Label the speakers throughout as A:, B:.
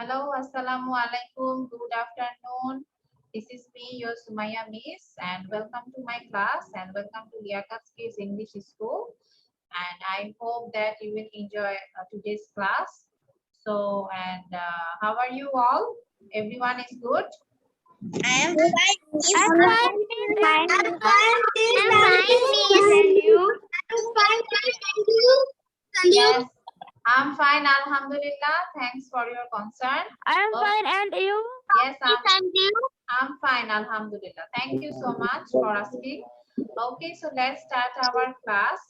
A: Hello, Assalamu alaikum. Good afternoon. This is me, your Sumaya Miss, and welcome to my class and welcome to Liaqat's Kids English School. And I hope that you will enjoy today's class. How are you all? Everyone is good?
B: I am fine.
C: I'm fine, miss.
B: I'm fine.
C: I'm fine, miss. And you?
B: I'm fine. Thank you. And you?
A: Yes, I'm fine. Alhamdulillah. Thanks for your concern.
C: I'm
A: Okay.
C: fine, and you?
A: Yes,
B: And you?
A: I'm fine. Alhamdulillah. Thank you so much for asking. Okay, so let's start our class.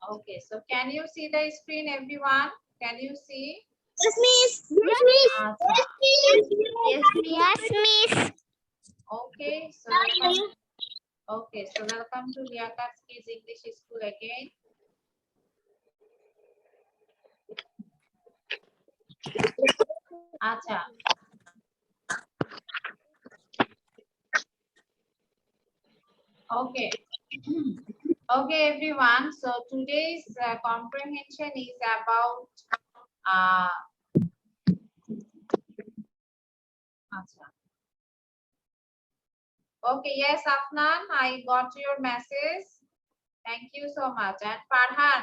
A: Okay, so can you see the screen, everyone? Can you see?
B: Yes, miss. Yes, miss.
A: Acha.
C: Yes, miss.
A: Okay, so welcome to Liaqat's Kids English School again. Acha. Okay. Okay, everyone. So today's comprehension is about Acha. Okay, yes, Afnan, I got your message. Thank you so much. And Farhan,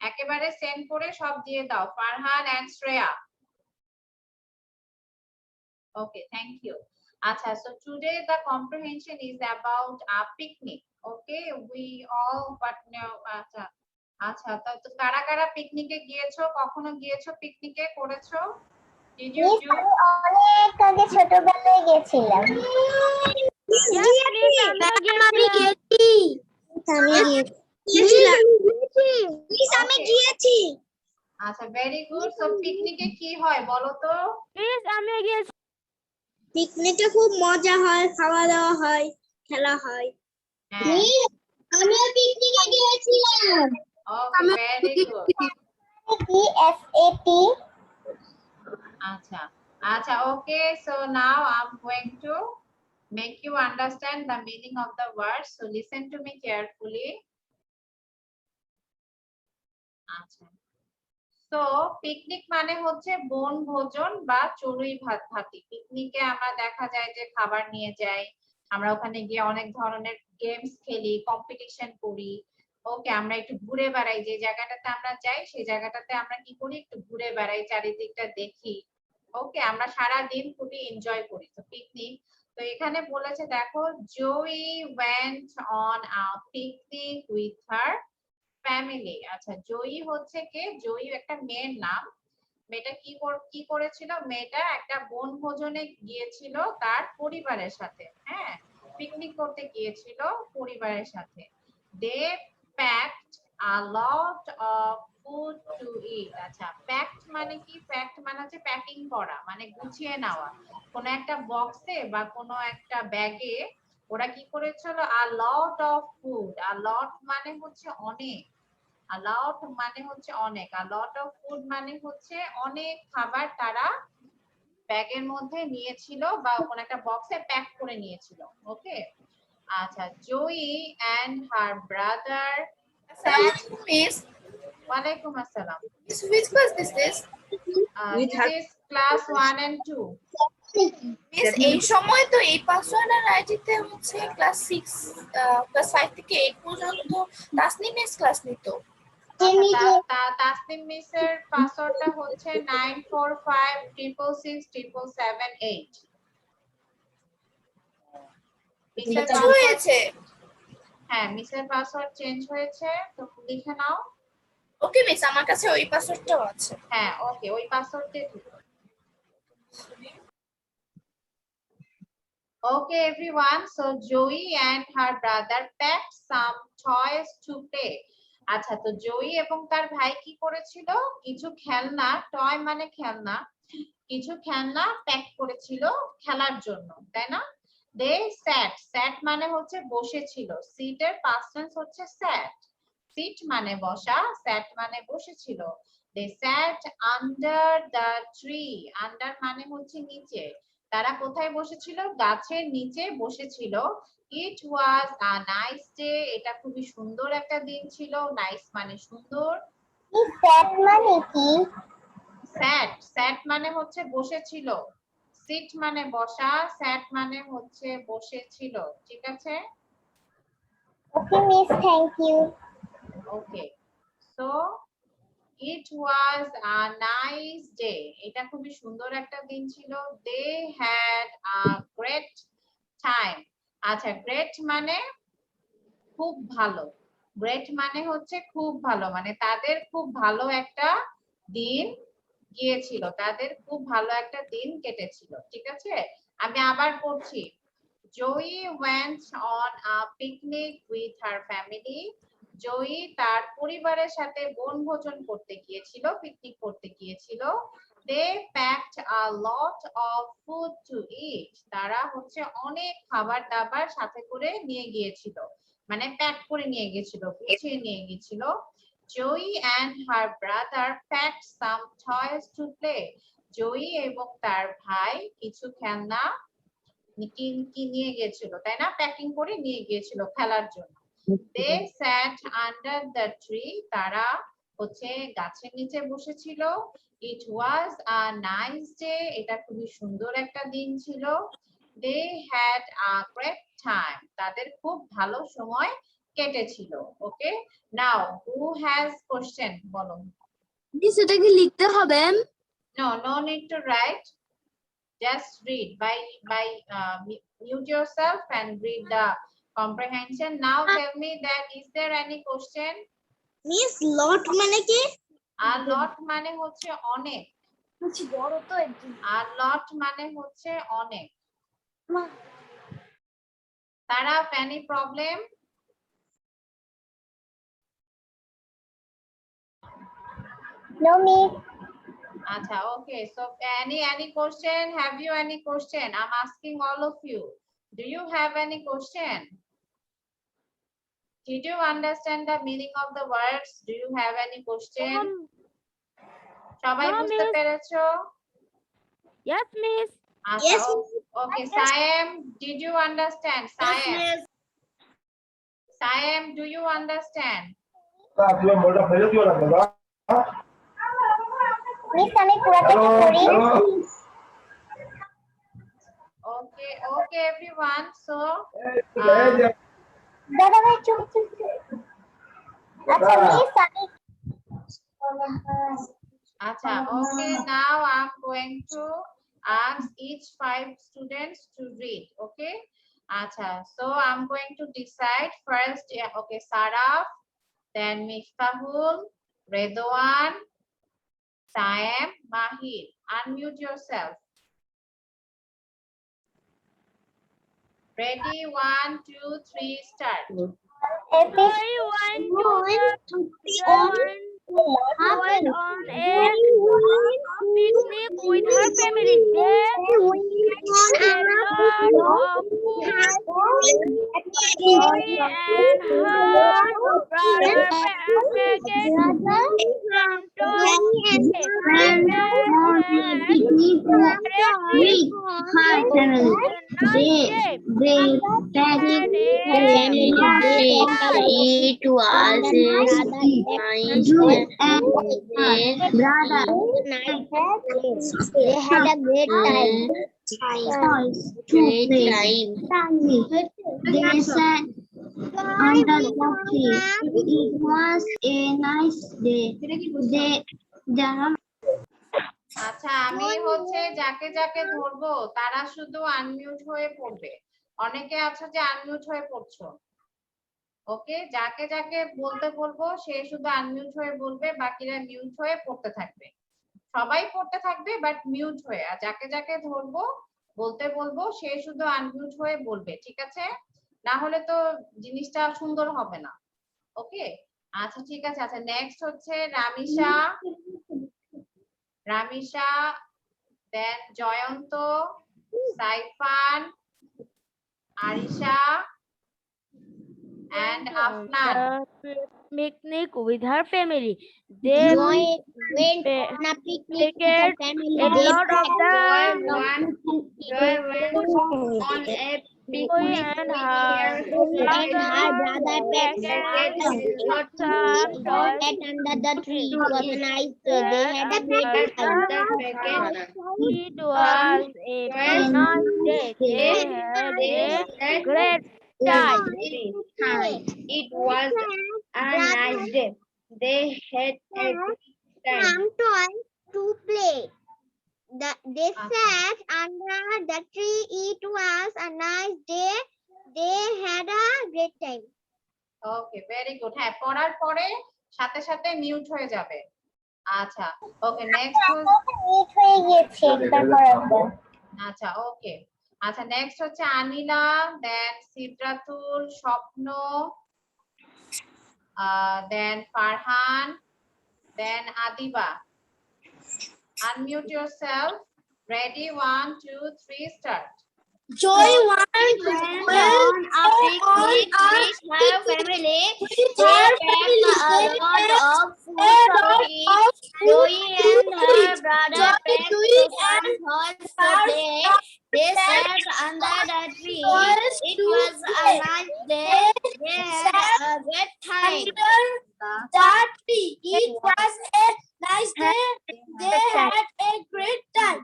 A: একেবারে send করে সব দিয়ে দাও, Farhan and Shreya. Okay, thank you. Acha, so today the comprehension is about a picnic. Okay, we all but know acha. আচ্ছা, তো কারা কারা পিকনিকে গিয়েছো, কখনো গিয়েছো পিকনিকে করেছো? Did you do?
B: অনেক আগে ছোটবেলায় গেছিলাম।
C: আমি গেছি।
B: আমি গিয়েছি।
A: আচ্ছা, ভেরি গুড। সো পিকনিকে কি হয় বলো তো?
C: মিস, আমি গেছি।
B: পিকনিকে খুব মজা হয়, খাওয়া দাওয়া হয়, খেলা হয়।
A: হ্যাঁ।
B: আমিও পিকনিকে গিয়েছিলাম।
A: Okay, very good.
B: PSAT.
A: Acha, okay. So now I'm going to make you understand the meaning of the words. So listen to me carefully. আচ্ছা, তো পিকনিক মানে হচ্ছে বনভোজন বা চড়ুই ভাতি। পিকনিকে আমরা দেখা যায় যে খাবার নিয়ে যাই, আমরা ওখানে গিয়ে অনেক ধরনের গেমস খেলি, কম্পিটিশন করি। ওকে, আমরা একটু ঘুরে বেড়াই, যে জায়গাটাতে আমরা যাই সেই জায়গাটাতে আমরা কি করি, একটু ঘুরে বেড়াই, চারিদিকটা দেখি। ওকে, আমরা সারা দিন খুবই এনজয় করি। তো পিকনিক, তো এখানে বলেছে দেখো, জয়ী went on a picnic with her family. আচ্ছা, জয়ী হচ্ছে কে? জয়ী একটা মেয়ের নাম। মেয়েটা কি করেছিল? মেয়েটা একটা বনভোজনে গিয়েছিল তার পরিবারের সাথে। হ্যাঁ, পিকনিক করতে গিয়েছিল পরিবারের সাথে। They packed a lot of food to eat. আচ্ছা, প্যাকড মানে কি? প্যাকড মানে হচ্ছে প্যাকিং করা, মানে গুছিয়ে নেওয়া। কোনো একটা বক্সে বা কোনো একটা ব্যাগে ওরা কি করেছিল? আ লট অফ ফুড। আ লট মানে হচ্ছে অনেক, a lot মানে হচ্ছে অনেক, a lot of food মানে হচ্ছে অনেক খাবার তারা ব্যাগের মধ্যে নিয়েছিল বা কোন একটা বক্সে প্যাক করে নিয়েছিল। ওকে, আচ্ছা, জয়ী and her brother sat.
D: Miss,
A: ওয়ালাইকুম আসসালাম।
D: which class this is?
A: This is class 1 and 2.
D: Miss, এই সময় তো এই পাসওয়ার্ড আর আইডিতে হচ্ছে ক্লাস 6 ক্লাস 5 থেকে 8 পর্যন্ত তাসনিম মিস ক্লাস নিত।
A: তাসনিম মিসের পাসওয়ার্ডটা হচ্ছে 9456667778। মিসের
D: হয়েছে।
A: হ্যাঁ, মিসের পাসওয়ার্ড চেঞ্জ হয়েছে, তো লিখে নাও।
D: ওকে মিস, আমার কাছে ওই পাসওয়ার্ডটাও আছে।
A: হ্যাঁ, ওকে, ওই পাসওয়ার্ডে দিও। Okay, everyone. So Joey and her brother packed some toys to play. আচ্ছা, তো জয়ী এবং তার ভাই কি করেছিল? কিছু খেলনা, টয় মানে খেলনা, কিছু খেলনা প্যাক করেছিল খেলার জন্য, তাই না? দে স্যাট, স্যাট মানে হচ্ছে বসেছিল, সিটের পাস্ট টেন্স হচ্ছে স্যাট। সিট মানে বসা, স্যাট মানে বসেছিল। They sat under the tree, under মানে হচ্ছে নিচে, তারা কোথায় বসেছিল? গাছের নিচে বসেছিল। ইট ওয়াজ আ নাইস ডে, এটা খুবই সুন্দর একটা দিন ছিল। নাইস মানে সুন্দর।
C: স্যাট মানে কি?
A: স্যাট, স্যাট মানে হচ্ছে বসেছিল। সিট মানে বসা, স্যাট মানে হচ্ছে বসেছিল। ঠিক আছে?
C: Okay miss, thank you.
A: Okay, so it was a nice day, এটা খুবই সুন্দর একটা দিন ছিল। They had a great time. আচ্ছা, গ্রেট মানে খুব ভালো। গ্রেট মানে হচ্ছে খুব ভালো, মানে তাদের খুব ভালো একটা দিন গিয়েছিল, তাদের খুব ভালো একটা দিন কেটেছিল। ঠিক আছে, আমি আবার পড়ছি। জয়ী went on a picnic with her family. জয়ী তার পরিবারের সাথে বনভোজন করতে গিয়েছিল, পিকনিক করতে গিয়েছিল। They packed a lot of food to eat. তারা হচ্ছে অনেক খাবার দাবার সাথে করে নিয়ে গিয়েছিল, মানে প্যাক করে নিয়ে গিয়েছিল, গুছিয়ে নিয়ে গিয়েছিল। Joey and her brother packed some toys to play. জয়ী এবং তার ভাই কিছু খেলনা কি নিয়ে গিয়েছিল, তাই না? প্যাকিং করে নিয়ে গিয়েছিল খেলার জন্য। They sat under the tree. তারা হচ্ছে গাছের নিচে বসেছিল। It was a nice day. এটা খুবই সুন্দর একটা দিন ছিল। They had a great time. তাদের খুব ভালো সময় কেটেছিল। ওকে, নাও who has question বলো।
B: মিস এটা কি লিখতে হবে?
A: No need to write. Just read by mute yourself and read the comprehension. Now tell me that is there any question?
B: Miss lot মানে কি?
A: A lot মানে হচ্ছে অনেক।
B: বড় তো একদম।
A: A lot মানে হচ্ছে অনেক। তারা any problem?
C: No miss.
A: Acha, okay, so any question? Have you any question? I'm asking all of you. Do you have any question? Did you understand the meaning of the words? Do you have any question? সবাই
C: No,
A: বুঝতে
C: miss.
A: পেরেছো?
C: Yes, miss.
A: আচ্ছা,
B: Yes,
A: okay. Saem, did you understand? Saem, Saem, do you understand?
C: Miss আমি পুরাটা পড়ি।
A: Okay, okay, everyone. So,
C: দাদা ভাই চুপ চুপ। আচ্ছা মিস আমি
A: acha, okay. Now I'm going to ask each 5 students to read. Okay. Acha, so I'm going to decide first. Yeah, okay, Sarah, then Miftahul, Redwan, Saem, Mahir. Unmute yourself. Ready? 1, 2, 3, start.
C: Joy went to went on a picnic with her family. They a lot of food. Joy and her brother packed some toys.
B: It was a nice brother.
C: They had a great time.
B: Great time. They sat under the tree. It was a nice day.
A: আচ্ছা, আমি হচ্ছে যাকে যাকে ধরবো তারা শুধু unmute হয়ে পড়বে। অনেকে আছে যে আনমিউট হয়ে পড়ছো। ওকে, যাকে যাকে বলতে বলবো সে শুধু আনমিউট হয়ে বলবে, বাকিরা মিউট হয়ে পড়তে থাকবে। সবাই পড়তে থাকবে বাট মিউট হয়ে। আর যাকে যাকে ধরবো বলতে বলবো সে শুধু আনমিউট হয়ে বলবে। ঠিক আছে, না হলে তো জিনিসটা সুন্দর হবে না। ওকে, আচ্ছা ঠিক আছে। আচ্ছা, নেক্সট হচ্ছে Ramisha, Ramisha, then Jayanta, Saifan, Arisha, and Afnan.
C: the picnic with her family. They
B: Joy went
C: pa-
B: on a picnic with her
C: packed
B: family.
C: a
B: They
C: lot of the
B: Joy went on a
C: Joy and her
B: brother
C: packed some toys
B: sat under the tree. It was a nice day. They had a great time.
C: It was a nice day. They had a great time.
B: It was a nice day. They had a great time. Some toys to play. They sat under the tree. It was a nice day. They had a great time.
A: Okay very good. হ্যাঁ, পড়ার পরে সাথে সাথে mute হয়ে যাবে। আচ্ছা, okay next
B: meet হয়ে গেছে একবার পড়ার পর।
A: আচ্ছা, ওকে। আচ্ছা, নেক্সট হচ্ছে আনিলা, দেন সিদ্রাতুল, স্বপ্ন, দেন ফারহান, দেন Adiba. Unmute yourself. Ready? 1, 2, 3, start.
B: Joy went on a picnic with her family. They packed a lot of food to eat. Joy and her brother packed some toys to play. They sat under the tree. It was a nice day. They had a great time. That tree. It was a nice day. They had a great time.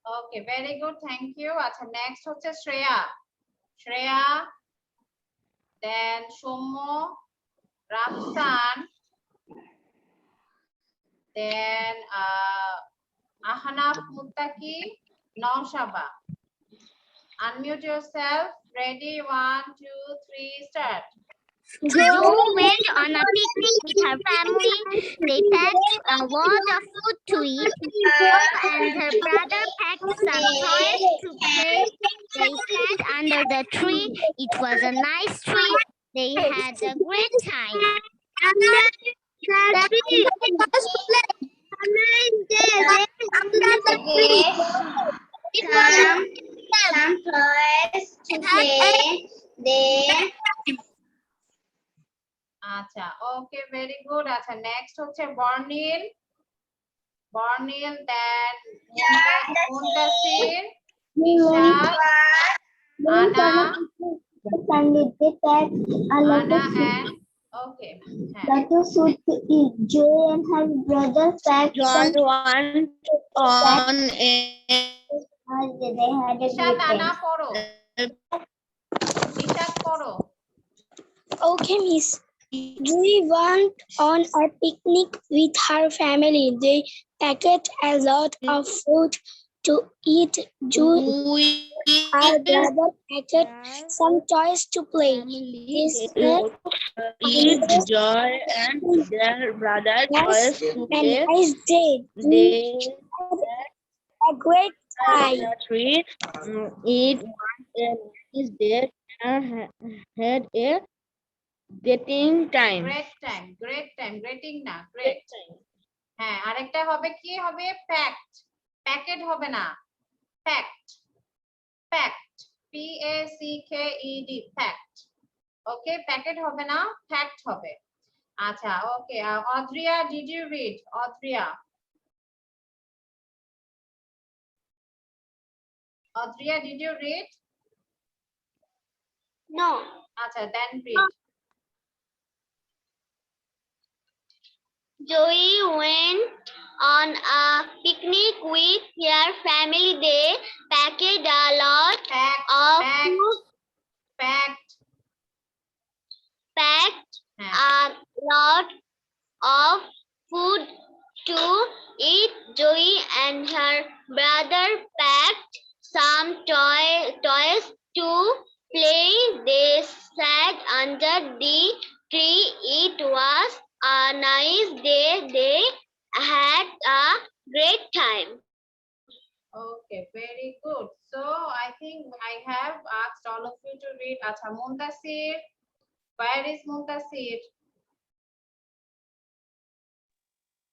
A: Okay, very good. Thank you. আচ্ছা, next হচ্ছে Shreya. Shreya, then Soumya, Rafsan, then Ahnaf, মুত্তাকি, Naushaba. Unmute yourself. Ready? 1, 2, 3, start.
B: Joe went on a picnic with her family. They packed a lot of food to eat. Joe and her brother packed some toys to play. They sat under the tree. It was a nice tree. They had a great time. Some toys to play. They
A: আচ্ছা, okay very good. আচ্ছা, next হচ্ছে বর্ণিল, বর্ণিল, দেন মুনতাসির, নিশাত, আনা, আনা and okay. হ্যাঁ,
B: That suit to eat. Joy and her brother packed some
E: went on a
B: they had a
A: Nishat,
B: great
A: আনা
B: time.
A: পড়ো, নিশাত পড়ো।
F: Okay, Miss. Joy went on a picnic with her family. They packed a lot of food to eat. Joy, her brother packed some toys to play. They sat
E: eat Joy and their brother toys to
F: a
E: play.
F: nice day.
E: They
F: A great
E: had
F: time.
E: a tree. It was a nice day and had a getting time.
A: Great time, great time, greeting না, great. হ্যাঁ, আরেকটা হবে কি হবে? Packed, packet হবে না, packed, packed, PACKED, packed. Okay, packet হবে না, ফ্যাক্ট হবে। আচ্ছা, okay. Adriya, did you read? Adriya, Adriya, did you read?
B: No.
A: আচ্ছা, then read.
B: Joy went on a picnic with her family. They packed a lot
A: Packed,
B: of
A: packed,
B: food,
A: packed,
B: packed
A: হ্যাঁ,
B: a lot of food to eat. Joy and her brother packed some toys to play. They sat under the tree. It was a nice day. They had a great time.
A: okay, very good. So I think I have asked all of you to read. আচ্ছা, Muntasir, where is Muntasir?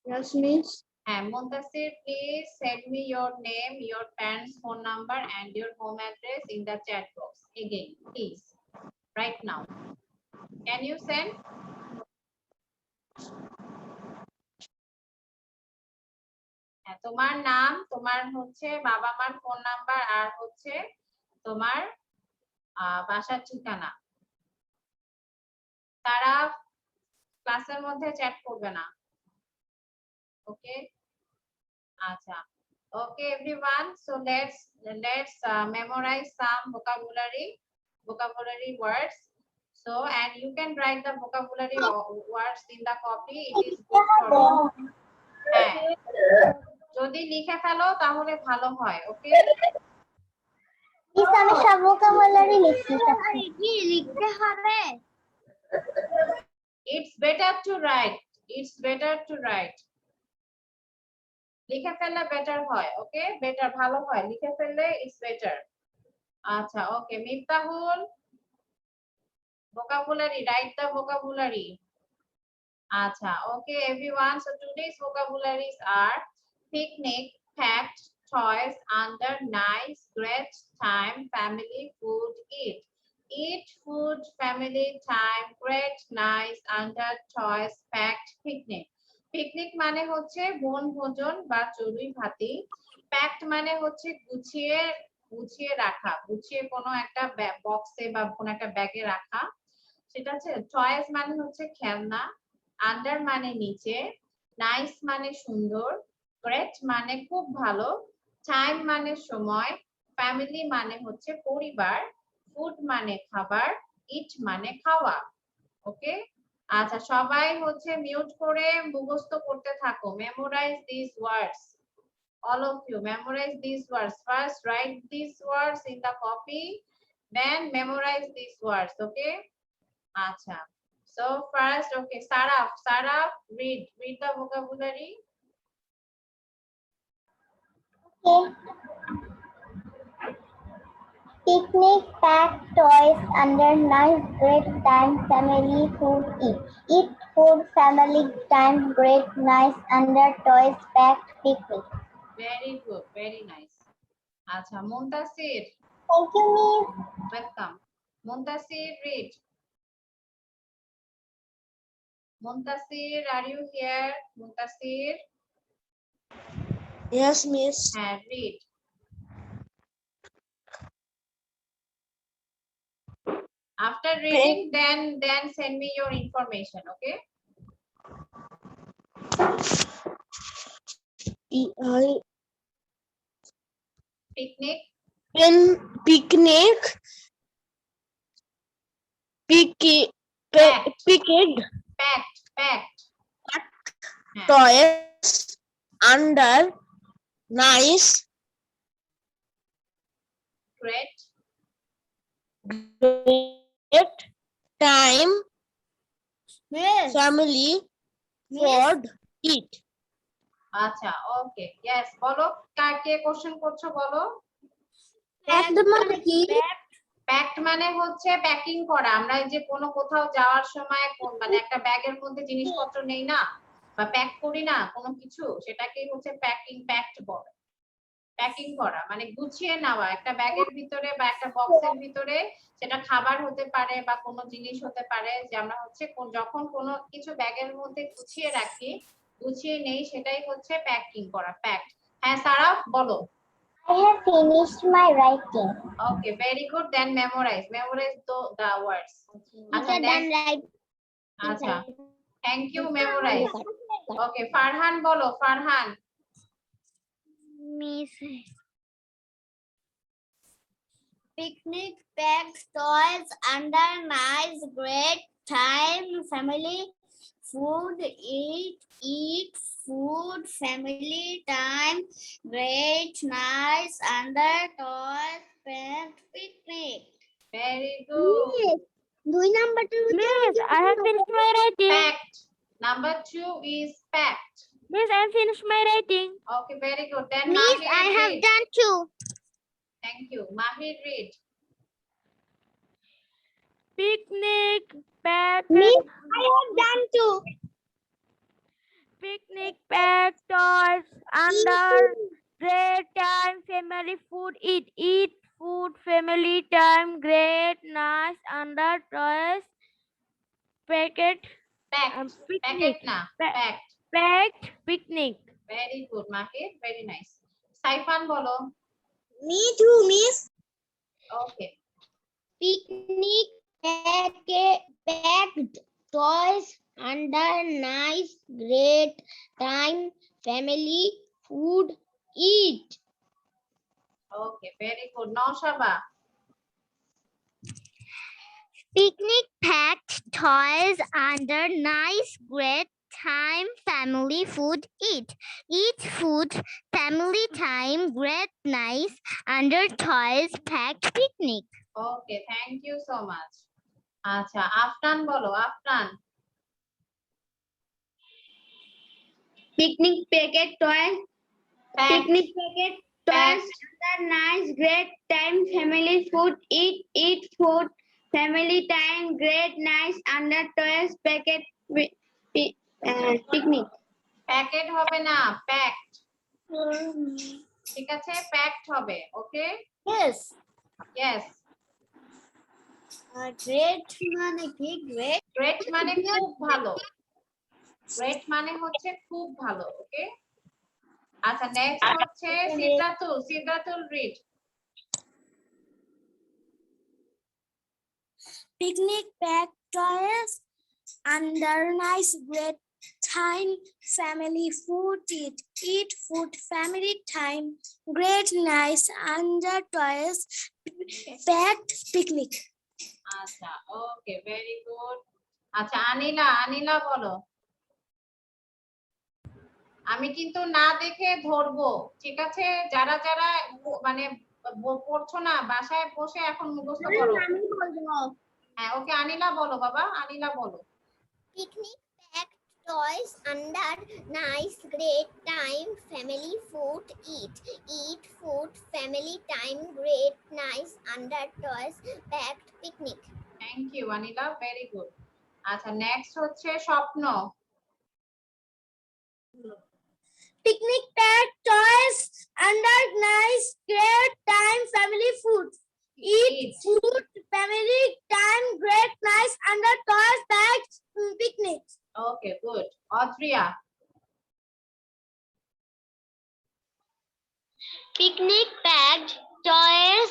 E: Yes, Miss.
A: হ্যাঁ, Muntasir, please send me your name, your parents' phone number and your home address in the chat box again, please, right now. Can you send? হ্যাঁ, তোমার নাম, তোমার হচ্ছে বাবা মার phone number আর হচ্ছে তোমার বাসার ঠিকানা। তারা ক্লাসের মধ্যে চ্যাট করবে না। ওকে, আচ্ছা। Okay, everyone. So let's memorize some vocabulary words. So and you can write the vocabulary words in the copy. It is good for you. হ্যাঁ, যদি লিখে ফেলো তাহলে ভালো হয়। ওকে,
B: মিস আমি সব ভোকাবুলারি লিখতে হবে।
A: it's better to write. It's better to write. লিখে ফেললে বেটার হয়। ওকে, বেটার ভালো হয়, লিখে ফেললে it's better. আচ্ছা, ওকে Miftahul, vocabulary, write the vocabulary. Acha, okay everyone. So today's vocabularies are picnic, packed, toys, under, nice, great, time, family, food, eat. Eat, food, family, time, great, nice, under, toys, packed, picnic. Picnic মানে হচ্ছে বনভোজন বা চড়ুই ভাতি। Packed মানে হচ্ছে গুছিয়ে গুছিয়ে রাখা, গুছিয়ে কোনো একটা বক্সে বা কোনো একটা ব্যাগে রাখা। সেটা হচ্ছে টয়েস মানে হচ্ছে খেলনা, আন্ডার মানে নিচে, নাইস মানে সুন্দর, গ্রেট মানে খুব ভালো, টাইম মানে সময়, ফ্যামিলি মানে হচ্ছে পরিবার, ফুড মানে খাবার, ইট মানে খাওয়া। ওকে, আচ্ছা সবাই হচ্ছে মিউট করে মুখস্থ করতে থাকো। Memorise this words, all of you memorize these words. First write these words in the copy, then memorize these words. Okay, acha. So first, okay, Sarah, read the vocabulary.
B: Picnic, packed toys, under, nice, great, time, family, food, eat. Eat, food, family, time, great, nice, under, toys, packed, picnic.
A: Very good, very nice. Acha, Muntasir,
B: Thank you, Miss.
A: welcome. Muntasir, read. Muntasir, are you here? Muntasir,
E: Yes, Miss.
A: read. After reading, then send me your information. Okay. Picnic,
E: Picnic,
A: packed,
E: toys, under, nice,
A: great,
E: great, time,
B: Miss.
E: family, food, eat.
A: আচ্ছা okay yes বলো কাকে question করছো বলো। Packed মানে হচ্ছে packing করা। আমরা এই যে কোনো কোথাও যাওয়ার সময় মানে একটা ব্যাগের মধ্যে জিনিসপত্র নেই না বা প্যাক করি না কোনো কিছু, সেটাকেই হচ্ছে প্যাকিং, প্যাকড বলে। প্যাকিং করা মানে গুছিয়ে নেওয়া একটা ব্যাগের ভিতরে বা একটা বক্সের ভিতরে, সেটা খাবার হতে পারে বা কোনো জিনিস হতে পারে, যে আমরা হচ্ছে যখন কোনো কিছু ব্যাগের মধ্যে গুছিয়ে রাখি, গুছিয়ে নেই, সেটাই হচ্ছে প্যাকিং করা, প্যাকড। হ্যাঁ সারা বলো।
B: I have finished my writing.
A: Okay, very good. Then memorize the words. আচ্ছা
B: Done right.
A: আচ্ছা thank you, memorize. Okay, Farhan বলো, Farhan.
B: Miss. Picnic, packed toys, under, nice, great, time, family, food, eat, food, family, time, great, nice, under, toys, packed, picnic.
A: Very good.
C: Miss, I have finished my writing.
A: Packed. Number 2 is packed.
C: Miss, I have finished my writing.
A: Okay, very good. Then
B: Miss,
A: Mahir,
B: I have
A: read.
B: done too.
A: Thank you. Mahir, read.
C: Picnic, packed.
B: Miss, I have done too.
C: Picnic, packed toys, under, great, time, family, food, eat. Eat, food, family, time, great, nice, under, toys, packet
A: Packed.
C: picnic.
A: Packet na.
C: Pa-
A: Packed.
C: Packed picnic.
A: Very good, Mahir. Very nice. Saifan bolo.
F: Me too, miss.
A: Okay.
B: Picnic packed toys under nice great time family food eat.
A: Okay. Very good. Naushaba.
B: Picnic packed toys under nice great time family food eat. Eat food family time great nice under toys packed picnic.
A: Okay. Thank you so much. আচ্ছা আফরান বলো Afran
E: Picnic packet toys.
A: Packed.
E: Picnic packet toys
A: Packed.
E: under nice great time family food eat food family time great nice under toys packet picnic.
A: Packet হবে না packed ঠিক আছে packed হবে ওকে
B: Yes.
A: Yes
B: Great মানে কি great?
A: Great মানে খুব ভালো গ্রেট মানে হচ্ছে খুব ভালো ওকে আচ্ছা নেক্সট হচ্ছে সিদ্ধাতুল read
F: Picnic packed toys under nice great time family food eat food family time great nice under toys packed picnic.
A: আচ্ছা ওকে ভেরি গুড আচ্ছা আনিলা বলো আমি কিন্তু না দেখে ধরবো ঠিক আছে যারা যারা মানে পড়ছো না বাসায় বসে এখন মুখস্থ করো হ্যাঁ ওকে আনিলা বলো বাবা আনিলা বলো
B: Picnic packed toys under nice great time family food eat food family time great nice under toys packed picnic.
A: Thank you Anila very good আচ্ছা নেক্সট হচ্ছে স্বপ্ন
F: Picnic packed toys under nice great time family food eat food family time great nice under toys packed picnic.
A: Okay good Adriya
B: Picnic packed toys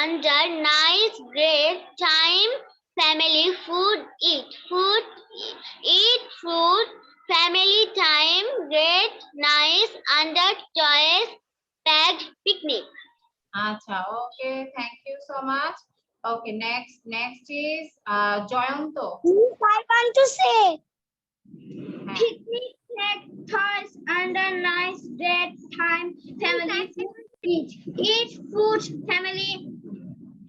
B: under nice great time family food eat food family time great nice under toys packed picnic.
A: আচ্ছা okay thank you so much okay next is Jayanta
F: I want to say
A: হ্যাঁ
E: Picnic packed toys under nice great time family food eat food family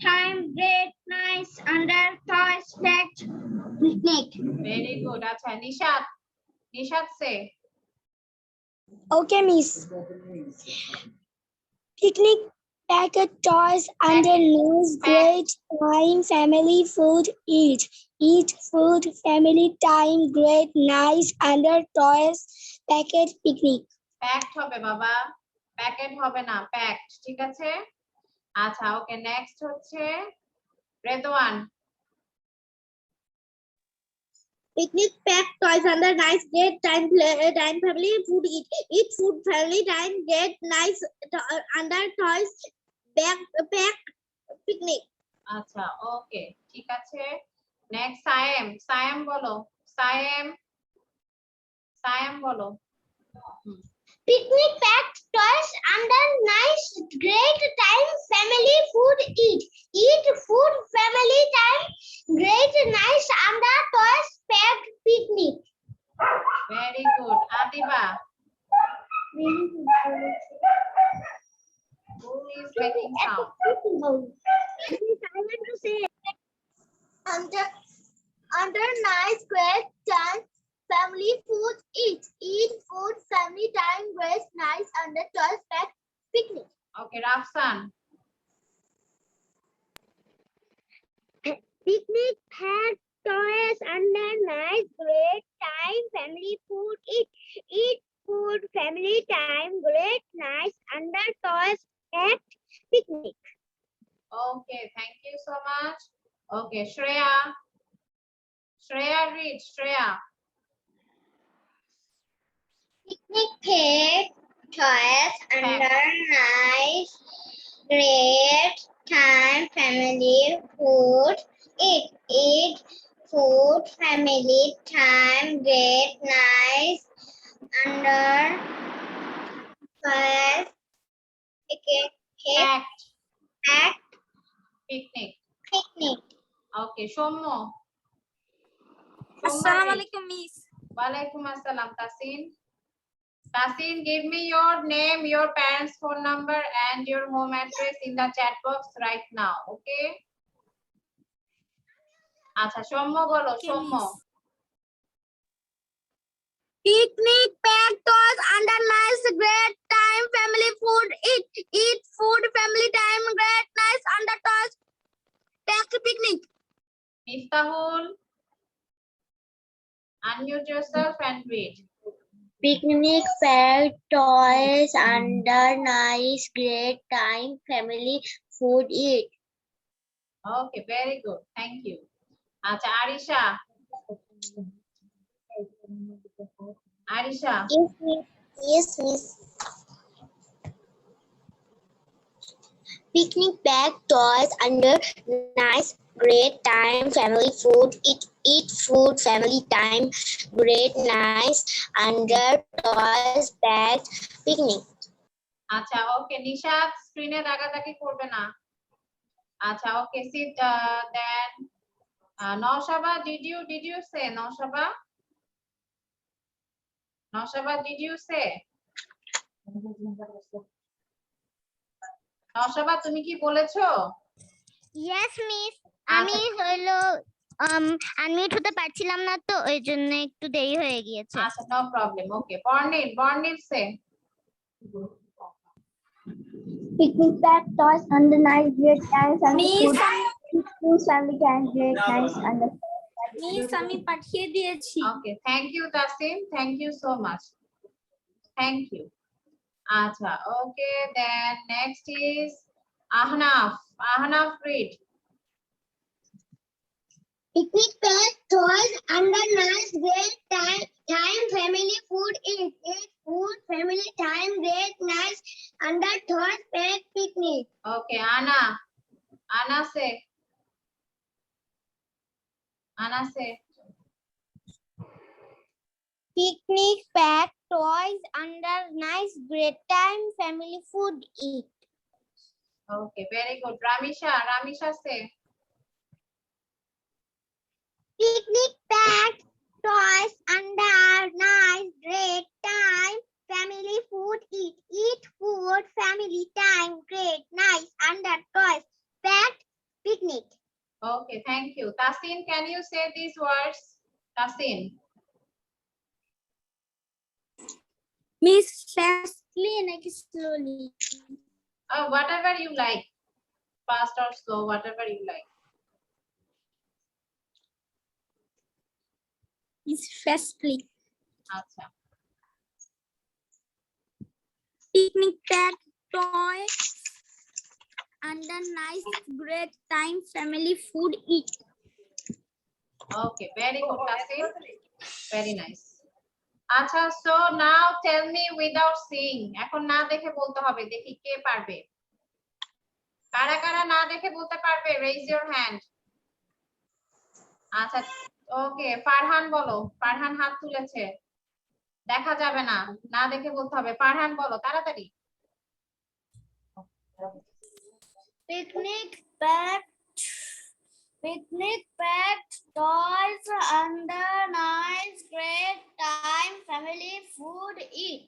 E: time great nice under toys packed picnic.
A: Very good আচ্ছা নিশাত সে
F: okay miss. Picnic packed toys under nice great time family food eat food family time great nice under toys packet picnic.
A: Packed হবে বাবা packet হবে না packed ঠিক আছে আচ্ছা okay next হচ্ছে Redwan
E: Picnic packed toys under nice great time family food eat food family time great nice under toys packed picnic.
A: আচ্ছা ওকে ঠিক আছে নেক্সট সায়েম বলো সায়েম বলো
B: Picnic packed toys under nice great time family food eat food family time great nice under toys packed picnic.
A: Very good Adiba who is making sound
B: Under nice great time family food eat food family time great nice under toys packed picnic.
A: Okay Rafsan
B: Picnic packed toys under nice great time family food eat food family time great nice under toys packed picnic.
A: Okay thank you so much okay Shreya Shreya, read. Shreya.
E: Picnic paid toys under nice great time family food eat food family time great nice under toys
A: Act.
E: act
A: Picnic.
E: picnic.
A: Okay. Shommo.
C: Assalamualaikum, Miss.
A: Walaikum assalam. Tasin. Tasin, give me your name, your parents' phone number, and your home address in the chat box right now. Okay? আচ্ছা সৌম্য বলো Soumya
F: Picnic packed toys under nice great time family food eat food family time great nice under toys packed picnic.
A: Miftahul unmute yourself and read.
B: Picnic packed toys under nice great time family food eat.
A: Okay, very good. Thank you. আচ্ছা Arisha Arisha
B: Yes, Miss. Picnic packed toys under nice great time family food eat food family time great nice under toys packed picnic.
A: আচ্ছা ওকে নিশাত স্ক্রিনে দাগাদাগি করবে না আচ্ছা okay sit then Naushaba did you say Naushaba did you say Naushaba তুমি কি বলেছো
B: Yes, Miss. আমি হলো আনমিউট হতে পারছিলাম না তো ওই জন্য একটু দেরি হয়ে গিয়েছে।
A: আচ্ছা no problem okay Bornil say
E: Picnic packed toys under nice great time family food family time great nice under
C: miss আমি পাঠিয়ে দিয়েছি
A: okay thank you Tasim thank you so much thank you আচ্ছা okay then next is Ahnaf read.
E: Picnic packed toys under nice great time family food eat food family time great nice under toys packed picnic.
A: Okay, Anna say.
B: Picnic packed toys under nice great time family food eat.
A: Okay, very good. Ramisha say.
E: Picnic packed toys under nice great time family food eat food family time great nice under toys packed picnic.
A: Okay, thank you. Tasin, can you say these words? Tasin.
C: Miss fastly নাকি slowly
A: Whatever you like. Fast or slow, whatever you like.
C: Miss fastly
A: Acha.
C: picnic packed toys under nice great time family food eat.
A: Okay, very good, Tasin. Very nice. Acha, so now tell me without seeing. এখন না দেখে বলতে হবে দেখি কে পারবে কারা কারা না দেখে বলতে পারবে raise your hand আচ্ছা ওকে ফারহান বলো ফারহান হাত তুলেছে দেখা যাবে না না দেখে বলতে হবে ফারহান বলো তাড়াতাড়ি
B: Picnic packed toys under nice great time family food eat.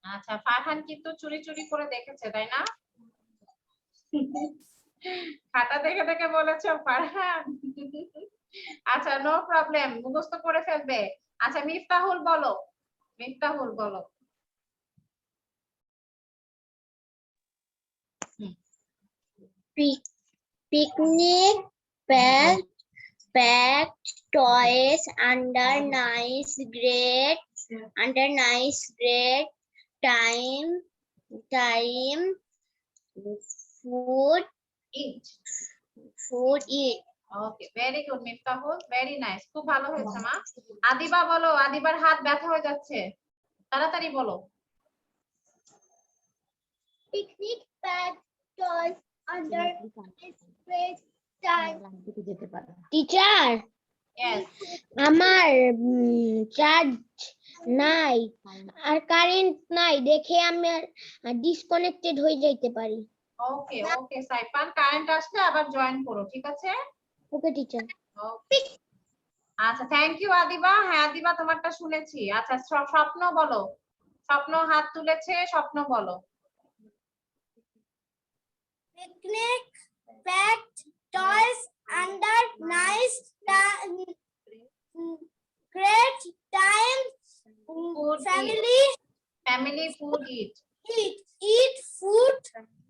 A: আচ্ছা ফারহান কিন্তু চুরি চুরি করে দেখেছে তাই না খাতা দেখে দেখে বলেছো ফারহান আচ্ছা নো প্রবলেম মুখস্থ করে ফেলবে আচ্ছা মিফতাহুল বলো
B: Picnic packed toys under nice great time
A: eat
B: food eat.
A: Okay, very good Miftahul, very nice, খুব ভালো হয়েছে মা। আদিবা বলো, আদিবার হাত ব্যথা হয়ে যাচ্ছে, তাড়াতাড়ি বলো।
E: Picnic bag toys under space time.
B: Teacher,
A: yes,
B: আমার চার্জ নাই আর কারেন্ট নাই দেখে আমি ডিসকানেক্টেড হয়ে যাইতে পারি।
A: ওকে ওকে সাইফান, কারেন্ট আসলে আবার জয়েন করো, ঠিক আছে?
B: ওকে টিচার।
A: ওকে, আচ্ছা থ্যাংক ইউ আদিবা। হ্যাঁ আদিবা তোমারটা শুনেছি। আচ্ছা স্বপ্ন বলো, স্বপ্ন হাত তুলেছে, স্বপ্ন বলো।
E: Picnic packed toys under nice great time.
A: Food
E: Family
A: family food it.
E: eat food.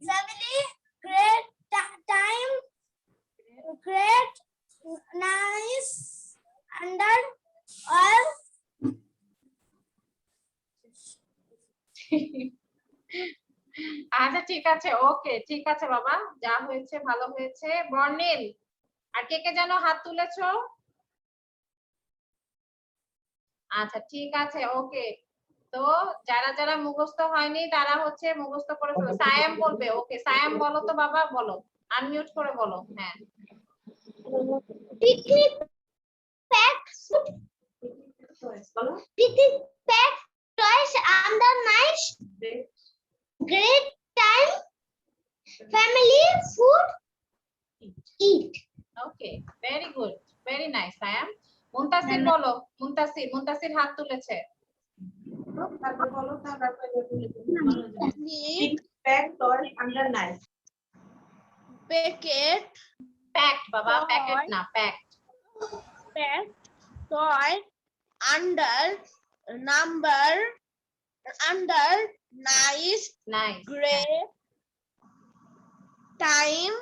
E: Family great time. Great nice under all.
A: আচ্ছা ঠিক আছে, ওকে ঠিক আছে বাবা, যা হয়েছে ভালো হয়েছে। বর্ণিল আর কে কে যেন হাত তুলেছো? আচ্ছা ঠিক আছে, ওকে। তো যারা যারা মুখস্থ হয়নি তারা হচ্ছে মুখস্থ করে ফেলো। সায়াম বলবে, ওকে সায়াম বলো তো বাবা, বলো আনমিউট করে বলো। হ্যাঁ,
E: Picnic packed picnic packed toys under nice great time. Family food eat.
A: Okay very good, very nice Sayam. Muntasir বলো, মুনতাসির, মুনতাসির হাত তুলেছে।
E: Packet
A: প্যাকড বাবা, প্যাকেট না, packed.
E: packed toy under number under nice
A: nice,
E: great time.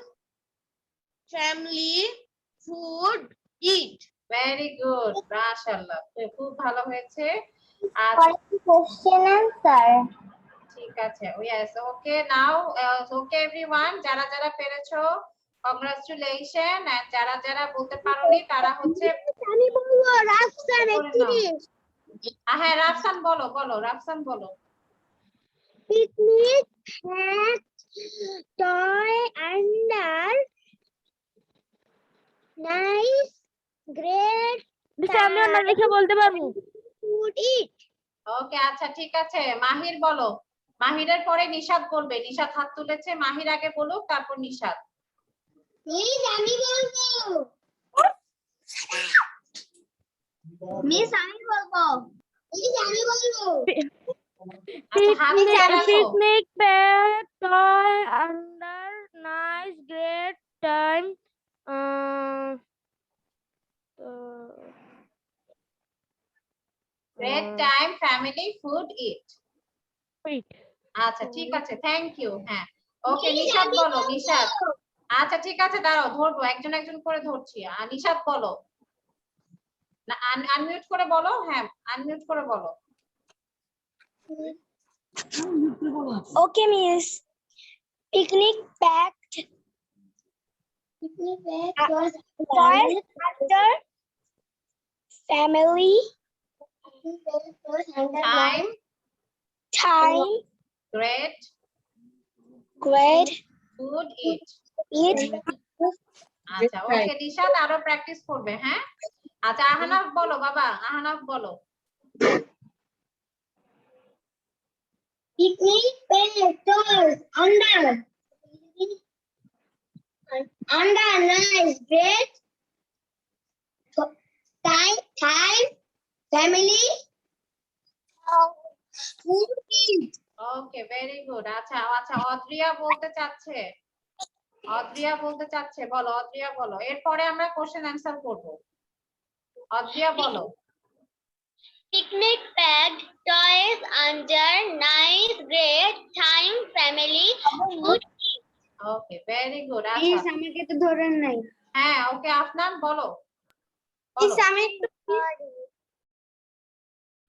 E: Family food eat.
A: Very good, মাশাআল্লাহ, খুব ভালো হয়েছে। আচ্ছা
E: Question answer.
A: ঠিক আছে, ইয়েস ওকে নাও, ওকে এভরিওয়ান, যারা যারা পেরেছো কংগ্রাচুলেশন, এন্ড যারা যারা বলতে পারোনি তারা হচ্ছে
E: আমি বলবো রাফসান
A: করে নাও।
E: 31
A: হ্যাঁ রাফসান বলো, বলো রাফসান বলো।
E: picnic packed toy under nice great
C: teacher আমি অন্য লিখে বলতে পারবো?
E: food eat.
A: ওকে আচ্ছা ঠিক আছে, মাহির বলো। মাহিরের পরে নিশাত বলবে, নিশাত হাত তুলেছে, মাহির আগে বলুক তারপর নিশাত।
E: মিস আমি বলবো। মিস আমি বলবো। মিস আমি বলবো।
A: আচ্ছা হাত তুলে রাখো।
C: Picnic pack toy under nice great time
A: great time family food it.
C: wait.
A: আচ্ছা ঠিক আছে, থ্যাংক ইউ। হ্যাঁ ওকে নিশাত বলো, নিশাত। আচ্ছা ঠিক আছে দাঁড়াও, ধরবো একজন একজন করে ধরছি। নিশাত বলো, না আনমিউট করে বলো, হ্যাঁ আনমিউট করে বলো।
F: Okay, miss. Picnic packed toys under family
A: time
F: time
A: great
F: great
A: food it.
F: eat.
A: আচ্ছা ওকে নিশাত আরো প্র্যাকটিস করবে, হ্যাঁ। আচ্ছা আহনাফ বলো বাবা, আহনাফ বলো।
E: Picnic packed toys under nice great time family food eat.
A: Okay very good. আচ্ছা আচ্ছা অদ্রিয়া বলতে চাচ্ছে, অদ্রিয়া বলতে চাচ্ছে, বলো অদ্রিয়া বলো, এরপরে আমরা কোশ্চেন অ্যান্সার করব। অদ্রিয়া বলো।
B: Picnic packed toys under nice great time family food.
A: ওকে ভেরি গুড।
E: মিস
A: আচ্ছা
E: আমাকে তো ধরেন নাই।
A: হ্যাঁ ওকে আফনান বলো,
E: মিস
A: বলো
E: আমি একটু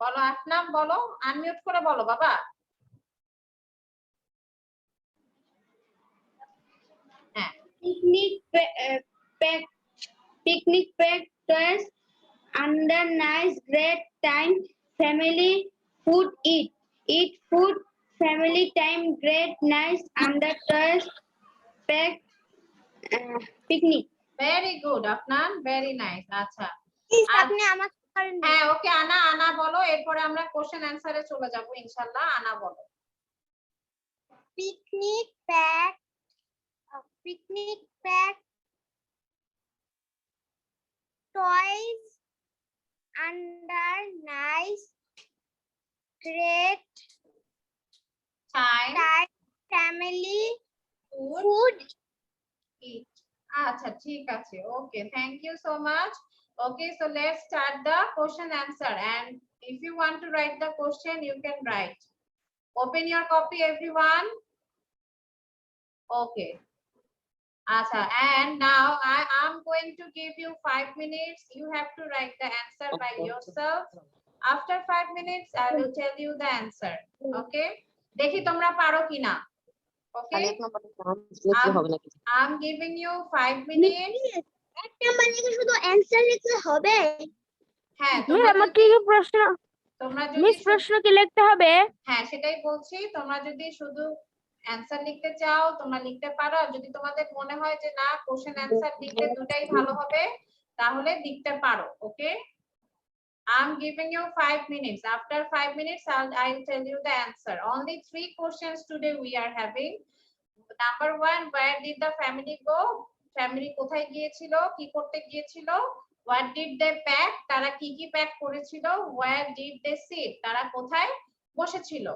A: বলো আফনান বলো, আনমিউট করে বলো বাবা। হ্যাঁ
E: picnic packed Picnic.
A: Very good, Afnan. Very nice. আচ্ছা।
E: Please,
A: আর-
E: আপনি আমাকে পারেন না।
A: হ্যাঁ, ওকে আনা আনা বলো, এরপরে আমরা কোশ্চেন অ্যানসারে চলে যাব ইনশাআল্লাহ। আনা বলো।
E: Picnic pack. Picnic pack. Toys under nice great
A: Time
E: family
A: food
E: food.
A: eat. আচ্ছা, ঠিক আছে। Okay, thank you so much. Okay, so let's start the question answer, and if you want to write the question you can write. Open your copy everyone. Okay. Acha, and now I am going to give you 5 minutes. You have to write the answer by yourself. After 5 minutes I will tell you the answer. Okay, দেখি তোমরা পারো কিনা। Okay, I'm giving you 5 minutes.
E: এক number লিখে শুধু answer লিখলে হবে?
A: হ্যাঁ,
C: মিস আমাকে কি প্রশ্ন
A: তোমরা
C: মিস
A: যদি
C: প্রশ্ন কি লিখতে হবে?
A: হ্যাঁ, সেটাই বলছি। তোমরা যদি শুধু অ্যানসার লিখতে চাও তোমরা লিখতে পারো, আর যদি তোমাদের মনে হয় যে না কোশ্চেন অ্যানসার লিখলে দুটাই ভালো হবে তাহলে লিখতে পারো। ওকে, I'm giving you 5 minutes. After 5 minutes I'll tell you the answer. Only 3 questions today we are having. Number 1, where did the family go? Family কোথায় গিয়েছিল, কি করতে গিয়েছিল? What did they pack? তারা কি কি প্যাক করেছিল? Where did they sit? তারা কোথায় বসেছিল?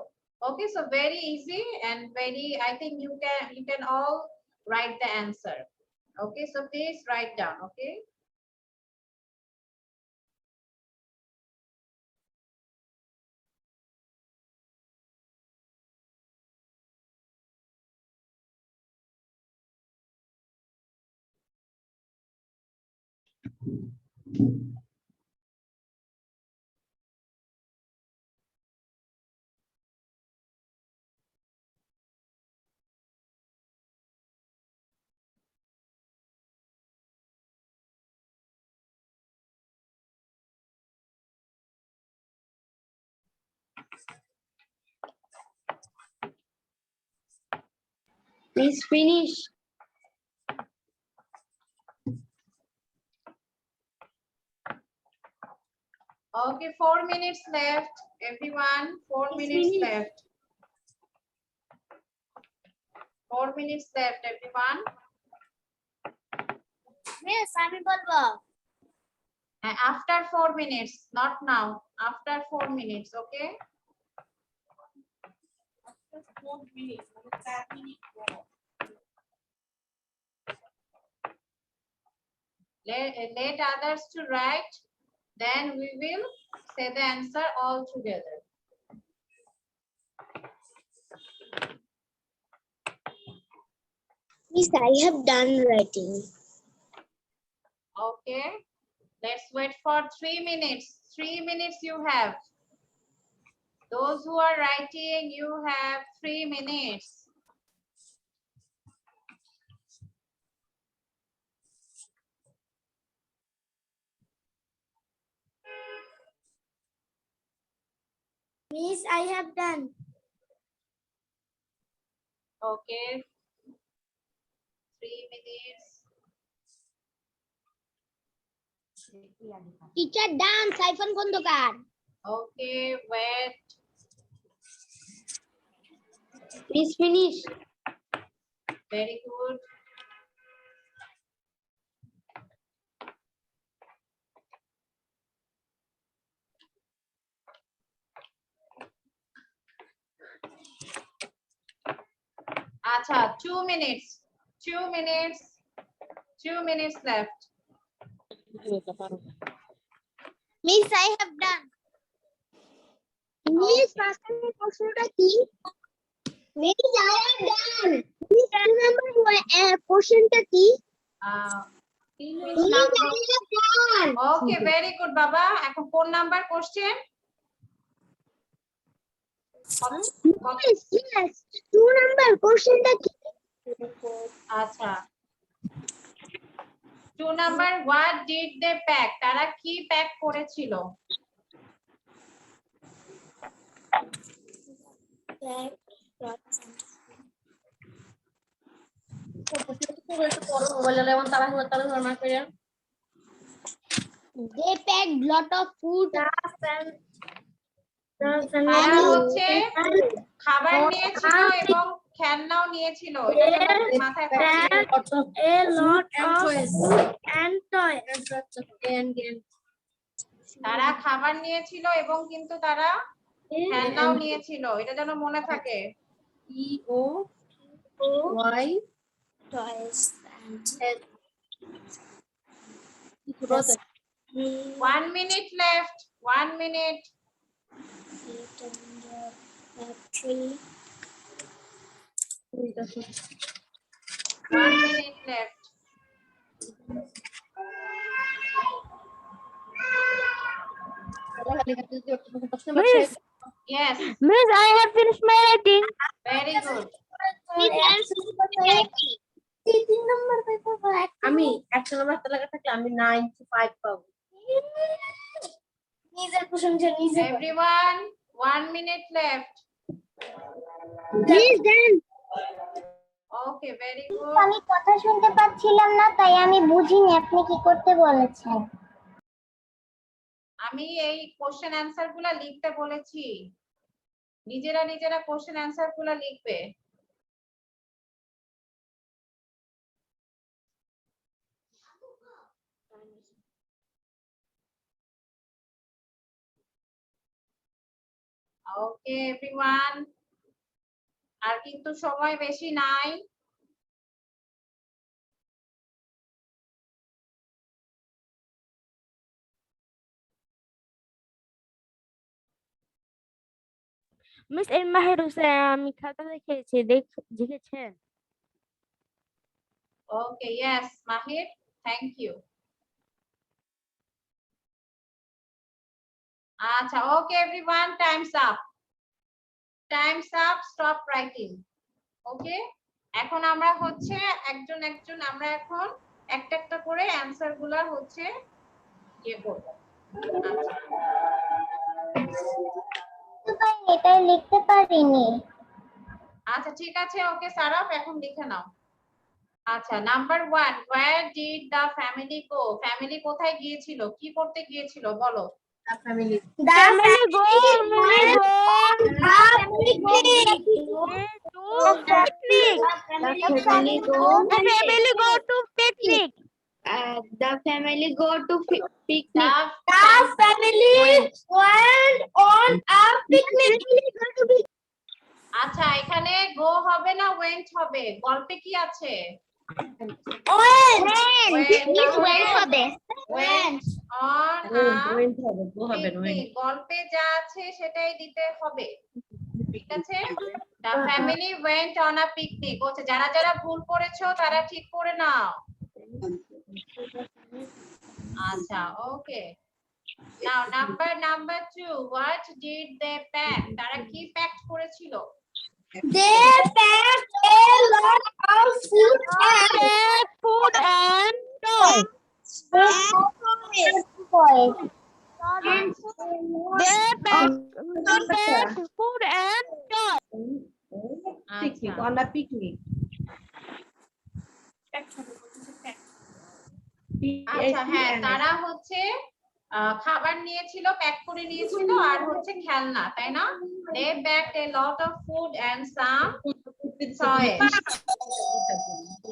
A: Okay, so very easy and very, I think you can all write the answer. Okay, so please write down. Okay,
E: Please finish.
A: okay, 4 minutes left everyone. 4 minutes left. 4 minutes left everyone.
B: Miss আমি বলবো।
A: After 4 minutes, not now. After 4 minutes, okay? Let others to write, then we will say the answer all together.
F: Miss, I have done writing.
A: Okay, let's wait for 3 minutes. 3 minutes you have. Those who are writing, you have 3 minutes.
E: Miss, I have done.
A: Okay, 3 minutes.
E: Teacher done. Saifan Khondokar.
A: Okay, wait.
E: Please finish.
A: Very good. Acha, 2 minutes. 2 minutes. 2 minutes left.
E: Miss, I have done. Miss, মাস্টারের প্রশ্নটা কি? Miss, I have done. Miss, remember কোশ্চেনটা কি?
A: Which
E: Miss,
A: number?
E: I have done.
A: Okay, very good, Baba. এখন কোন number question?
E: Yes, yes. 2 number কোশ্চেনটা কি?
A: আচ্ছা, 2 number, what did they pack? তারা কি প্যাক করেছিল?
B: They packed lot of food.
A: তারা হচ্ছে খাবার নিয়েছিল এবং খেলনাও নিয়েছিল, এটা যেন মাথায় থাকে।
C: A lot of food and toys.
A: তারা খাবার নিয়েছিল এবং কিন্তু তারা খেলনাও নিয়েছিল, এটা যেন মনে থাকে।
B: Toys and
A: 1 minute left, 1 minute.
B: tree.
A: 1 minute left.
C: Miss,
A: Yes,
C: Miss, I have finished my writing.
A: very good.
G: আমি 100 নম্বর হাতে লাগা থাকলে আমি 95 পাবো।
B: নিজের প্রশংসা নিজে
A: Everyone, 1 minute left.
E: Please then.
A: Okay, very good.
E: আমি কথা শুনতে পাচ্ছিলাম না, তাই আমি বুঝিনি আপনি কি করতে বলেছেন।
A: আমি এই কোশ্চেন অ্যান্সার গুলা লিখতে বলেছি, নিজেরা নিজেরা কোশ্চেন অ্যান্সার গুলা লিখবে। ওকে এভরিওয়ান, আর কিন্তু সময় বেশি নাই।
C: মিস এই মাহের হোসেন আমি খাতা দেখেছি, দেখেছেন?
A: Okay yes Mahir, thank you. আচ্ছা okay everyone, time's up, time's up, stop writing. Okay, এখন আমরা হচ্ছে একজন একজন আমরা এখন একটা একটা করে অ্যানসার গুলা হচ্ছে ইয়ে করব।
E: এটাই লিখতে পারিনি।
A: আচ্ছা ঠিক আছে, ওকে সারাফ এখন লিখে নাও। আচ্ছা number 1, where did the family go? Family কোথায় গিয়েছিল, কি করতে গিয়েছিল বলো?
C: Family go, family go to picnic.
B: The family go to picnic.
A: The
B: family went on a picnic.
A: আচ্ছা এখানে গো হবে না ওয়েন্ট হবে, গল্পে কি আছে? went on a picnic, গল্পে যা আছে সেটাই দিতে হবে, ঠিক আছে? The family went on a picnic। ওকে, যারা যারা ভুল করেছো তারা ঠিক করে নাও। আচ্ছা ওকে, নাও number 2, what did they pack? তারা কি প্যাক করেছিল?
B: They packed a lot of food and
C: Food and toys. They packed food and toys.
G: Picnic, on a picnic.
A: আচ্ছা হ্যাঁ, তারা হচ্ছে খাবার নিয়েছিল, প্যাক করে নিয়েছিল, আর হচ্ছে খেলনা, তাই না? They packed a lot of food and some toys.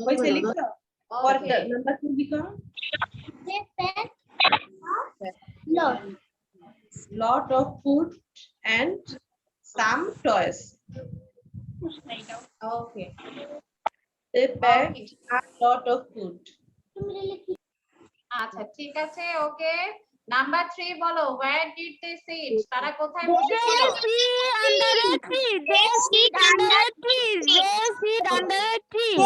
G: वैसे लिखो और
A: Okay.
G: नंबर 2 लिखो।
B: they packed
G: Lot of food and some toys.
A: Okay.
G: They packed a lot of food.
A: আচ্ছা ঠিক আছে, ওকে। নাম্বার 3 বলো, where did they sit? তারা কোথায় বসেছিল?
C: They sit under a tree. They sit under a tree. They sit under a tree.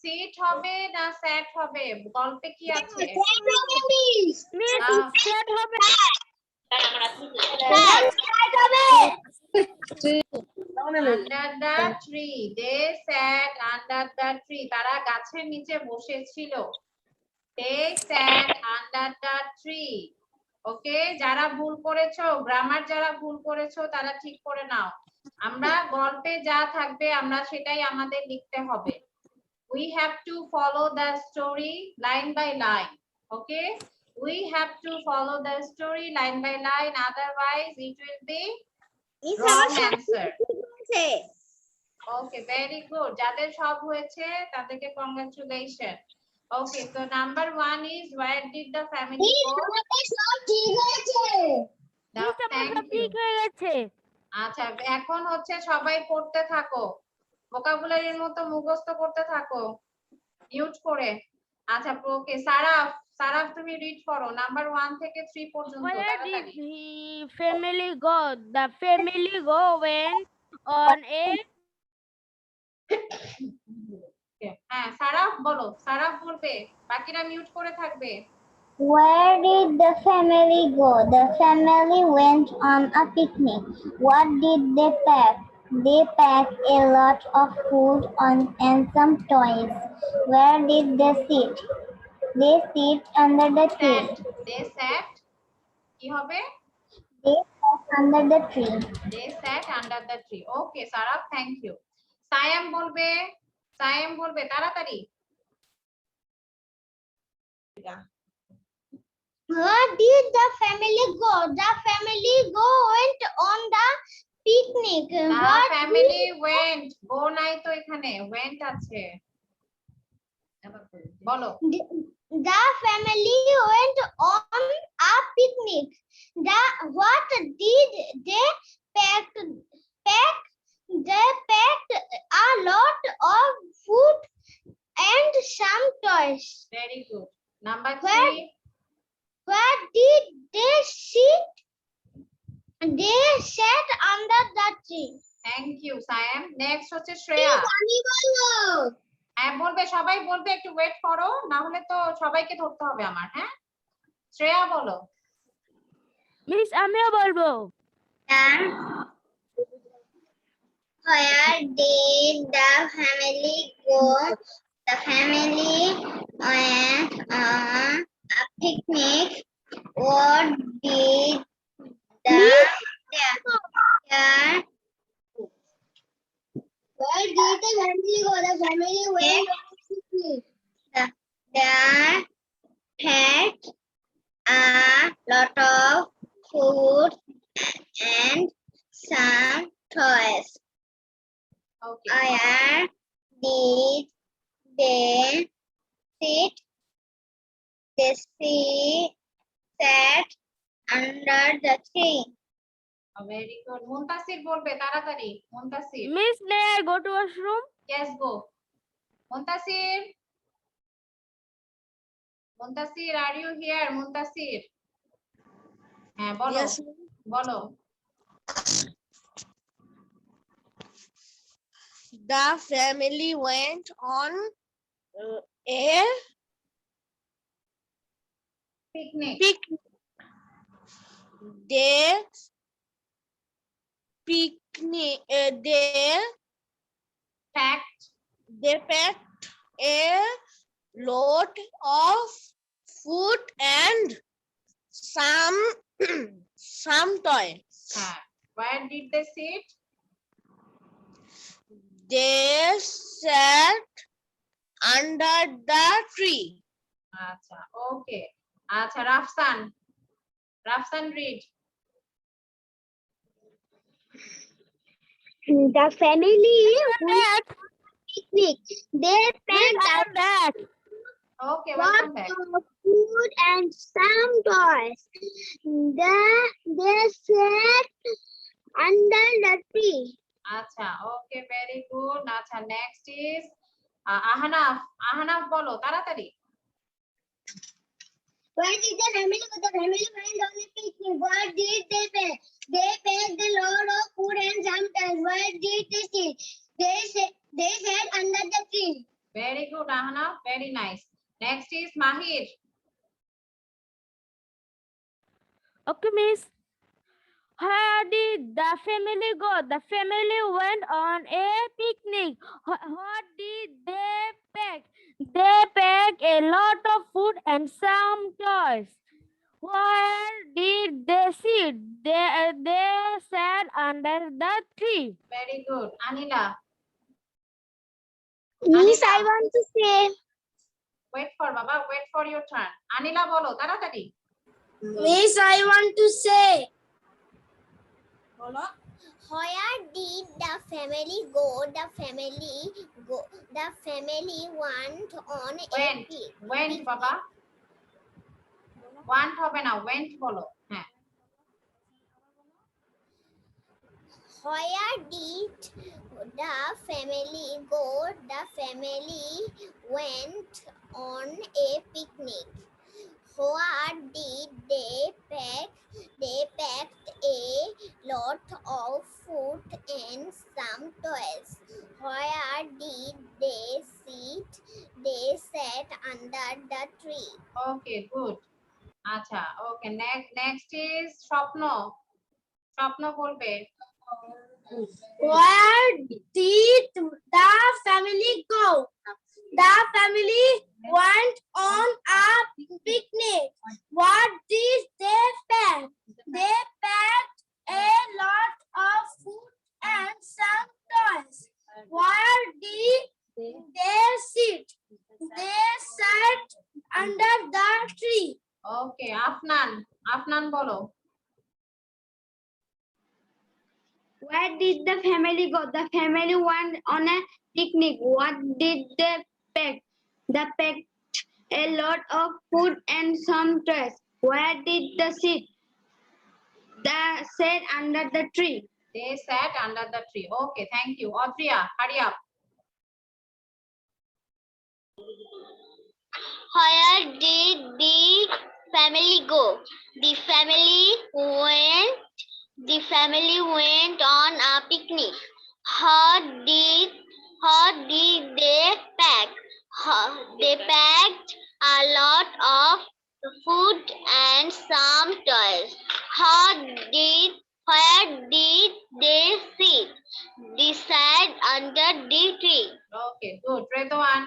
A: Sit হবে না স্যাট হবে, গল্পে কি আছে?
C: Sit হবে।
A: Under the tree. They sat under the tree. তারা গাছের নিচে বসেছিল। They sat under the tree. ওকে, যারা ভুল করেছো, গ্রামার যারা ভুল করেছো তারা ঠিক করে নাও। আমরা গল্পে যা থাকবে আমরা সেটাই আমাদের লিখতে হবে। We have to follow the story line by line. Okay, we have to follow the story line by line, otherwise it will be wrong answer. Okay, very good. যাদের সব হয়েছে তাদেরকে congratulation. Okay, so number 1 is where did the family go? Thank you.
C: ঠিক হয়ে গেছে।
A: আচ্ছা, এখন হচ্ছে সবাই পড়তে থাকো, ভোকাবুলারির মতো মুখস্থ করতে থাকো মিউট করে। আচ্ছা, ওকে, সারাফ তুমি রিড করো নাম্বার 1 থেকে 3 পর্যন্ত
C: Where did
A: তাড়াতাড়ি।
C: the family go? The family went on a
A: হ্যাঁ, সারাফ বলো, সারাফ বলবে, বাকিরা মিউট করে থাকবে।
E: Where did the family go? The family went on a picnic. What did they pack? They packed a lot of food and some toys. Where did they sit? They sit under the tree.
A: They sat, কি হবে?
E: They sat under the tree.
A: They sat under the tree. Okay, Saraf, thank you. Sayam বলবে তাড়াতাড়ি।
E: Where did the family go? The family went on the picnic.
A: The family went, go নাই তো এখানে, went আছে, বলো।
E: The family went on a picnic. What did they pack? They packed a lot of food and some toys.
A: Very good. Number 3.
E: Where did they sit? They sat under the tree.
A: Thank you, Sayam. Next হচ্ছে শ্রেয়া। হ্যাঁ বলবে, সবাই বলবে, একটু wait করো, না হলে তো সবাইকে ধরতে হবে আমার। হ্যাঁ, শ্রেয়া বলো।
C: মিস আমিও বলবো।
E: Where did the family go? The family went on a picnic. What did where did the family go? The family went on a picnic. They had a lot of food and some toys.
A: Okay.
E: Where did they sit? They sat under the tree.
A: Very good. Muntasir বলবে তাড়াতাড়ি, Muntasir.
C: Miss may I go to washroom?
A: Yes, go. Muntasir, are you here? Muntasir, হ্যাঁ বলো, বলো।
G: The family went on a
A: Picnic.
G: They packed a lot of food and some toys.
A: হ্যাঁ, where did they sit?
G: They sat under the tree.
A: আচ্ছা, ওকে। আচ্ছা, Rafsan read.
E: The family went on a picnic. They packed
C: that.
A: Okay,
E: lot
A: welcome back.
E: of food and some toys. They sat under the tree.
A: আচ্ছা, okay, very good. আচ্ছা, next is Ahnaf বলো তাড়াতাড়ি।
E: Where did the family go? The family went on a picnic. What did they pack? They packed a lot of food and some toys. Where did they sit? They sat under the tree.
A: Very good, Ahnaf, very nice. Next is Mahir.
C: Okay, miss. Where did the family go? The family went on a picnic. What did they pack? They packed a lot of food and some toys. Where did they sit? They sat under the tree.
A: Very good. Anila,
F: Miss,
A: Anila.
F: I want to say.
A: Wait for Baba. Wait for your turn. Anila bolo, তাড়াতাড়ি।
F: Miss, I want to say.
B: Where did the family go? The family went on a
A: Went,
B: picnic.
A: went বাবা। Want হবে না, went বলো। হ্যাঁ।
B: Where did the family go? The family went on a picnic. What did they pack? They packed a lot of food and some toys. Where did they sit? They sat under the tree.
A: Okay, good. আচ্ছা, okay. Next is স্বপ্ন। স্বপ্ন বলবে।
F: Where did the family go? The family went on a picnic. What did they pack? They packed a lot of food and some toys. Where did they sit? They sat under the tree.
A: Okay, Afnan বলো।
E: Where did the family go? The family went on a picnic. What did they pack? They packed a lot of food and some toys. Where did they sit? They sat under the tree.
A: They sat under the tree. Okay, thank you. Audria, hurry up.
B: Where did the family go? The family went on a picnic. What did they pack? They packed a lot of food and some toys. Where did they sit? They sat under the tree.
A: Okay, good. Redwan.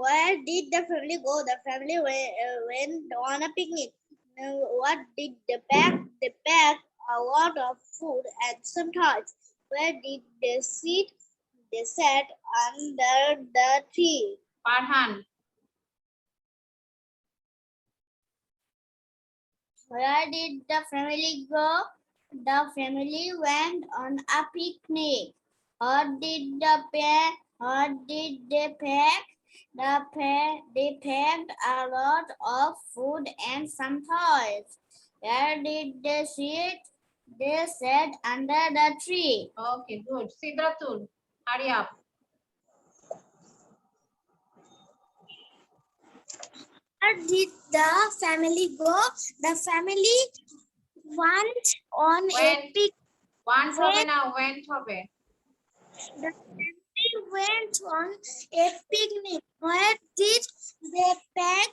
F: Where did the family go? The family went on a picnic. What did they pack? They packed a lot of food and some toys. Where did they sit? They sat under the tree.
A: Farhan.
B: Where did the family go? The family went on a picnic. What did they pack? They packed a lot of food and some toys. Where did they sit? They sat under the tree.
A: Okay, good. Sidratul, hurry up.
F: Where did the family go? The family went on a
A: Went.
F: picnic.
A: Want হবে না, went হবে।
F: The family went on a picnic. Where did they pack?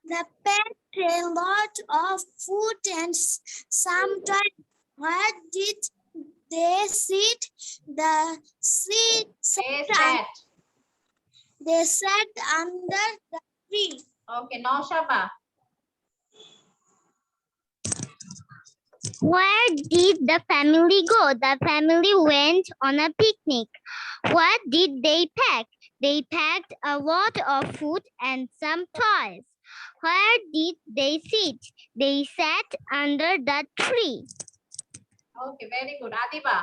F: They packed a lot of food and some toys. Where did they sit? They sat under the tree.
A: Okay, Naushaba.
B: Where did the family go? The family went on a picnic. What did they pack? They packed a lot of food and some toys. Where did they sit? They sat under the tree.
A: Okay, very good. Adiba.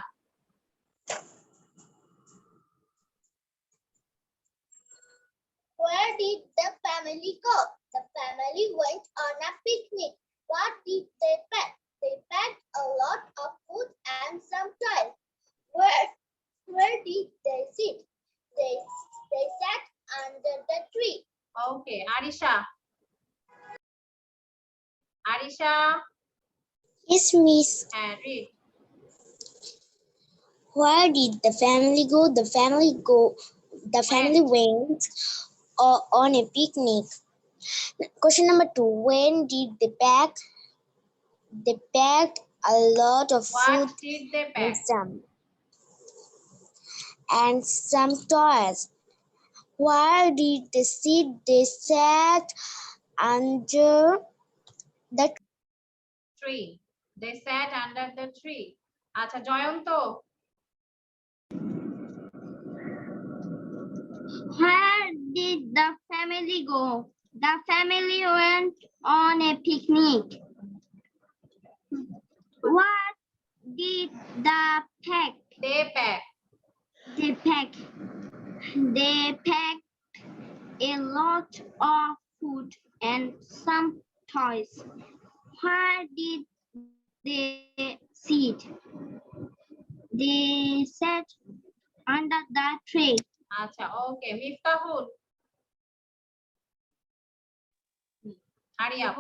B: Where did the family go? The family went on a picnic. What did they pack? They packed a lot of food and some toys. Where did they sit? They sat under the tree.
A: Okay, Arisha. Arisha.
F: Yes, miss.
A: And read.
F: Where did the family go? The family went on a picnic. Question number 2. When did they pack? They packed a lot of food
A: What did they pack?
F: and some toys. Where did they sit? They sat under the
A: tree. They sat under the tree. আচ্ছা Jayanta,
E: Where did the family go? The family went on a picnic. What did the pack?
A: they pack.
E: They pack. They packed a lot of food and some toys. Where did they sit? They sat under the tree.
A: আচ্ছা ওকে Miftahul, hurry up.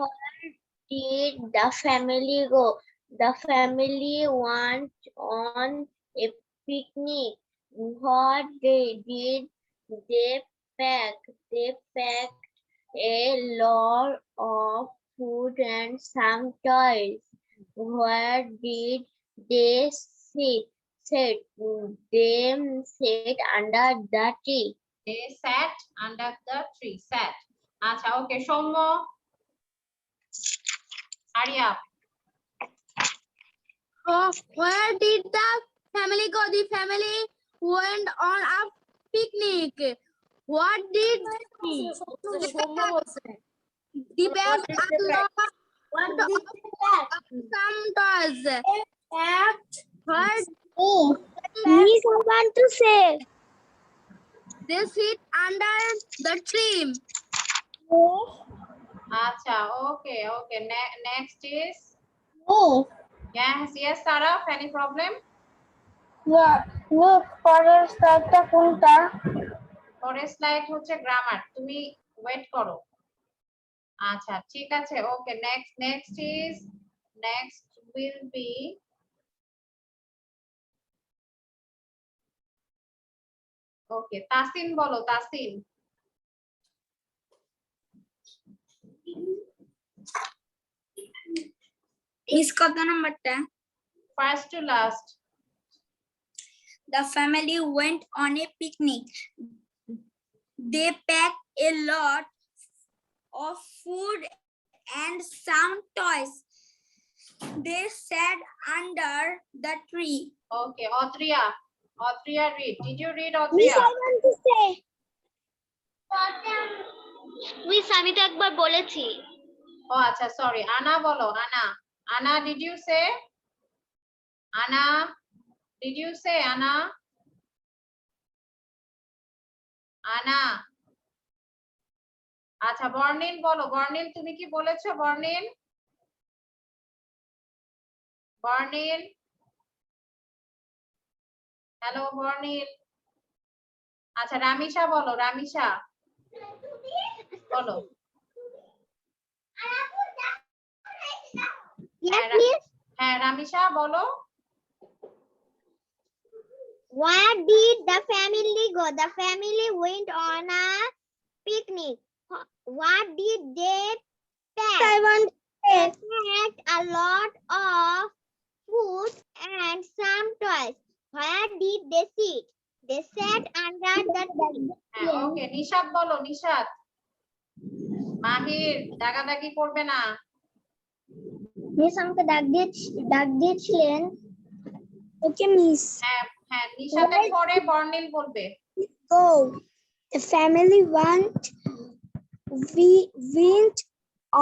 B: Did the family go? The family went on a picnic. What did they pack? They packed a lot of food and some toys. Where did they sit? They sat under the tree.
A: They sat under the tree. Sat. আচ্ছা ওকে Soumya, hurry up.
C: Where did the family go? The family went on a picnic. What did the bag some toys? Where
F: Miss, I want to say.
C: they sit under the tree.
A: আচ্ছা ওকে ওকে next is
F: Oh,
A: yes Sarah, any problem?
F: yeah. Look, পরের স্লাইডটা কোনটা?
A: পরের slide হচ্ছে grammar, তুমি wait করো। আচ্ছা ঠিক আছে ওকে next will be ওকে তাসিন, বলো তাসিন।
E: Miss কত নাম্বারটা?
A: First to last.
E: The family went on a picnic. They packed a lot of food and some toys. They sat under the tree.
A: Okay, Audria read. Did you read
F: Miss,
A: Audria?
F: I want to say.
B: Miss, আমি তো একবার বলেছি।
A: ও আচ্ছা sorry, আনা বলো। আনা did you say? Anna, did you say Anna? Anna. আচ্ছা বর্ণিল বলো, বর্ণিল তুমি কি বলেছো? বর্ণিল হ্যালো বর্ণিল। আচ্ছা রামিশা বলো, রামিশা বলো। হ্যাঁ রামিশা বলো।
B: Where did the family go? The family went on a picnic. What did they pack?
F: I want to say.
B: They packed a lot of food and some toys. Where did they sit? They sat under the tree.
A: হ্যাঁ ওকে নিশাত বলো, নিশাত। মাহির দাগাদাগি করবে না।
F: Miss আমাকে ডাক দিয়েছিলেন। ওকে miss.
A: হ্যাঁ নিশাতের পরে বর্ণিল বলবে।
F: Go. The family went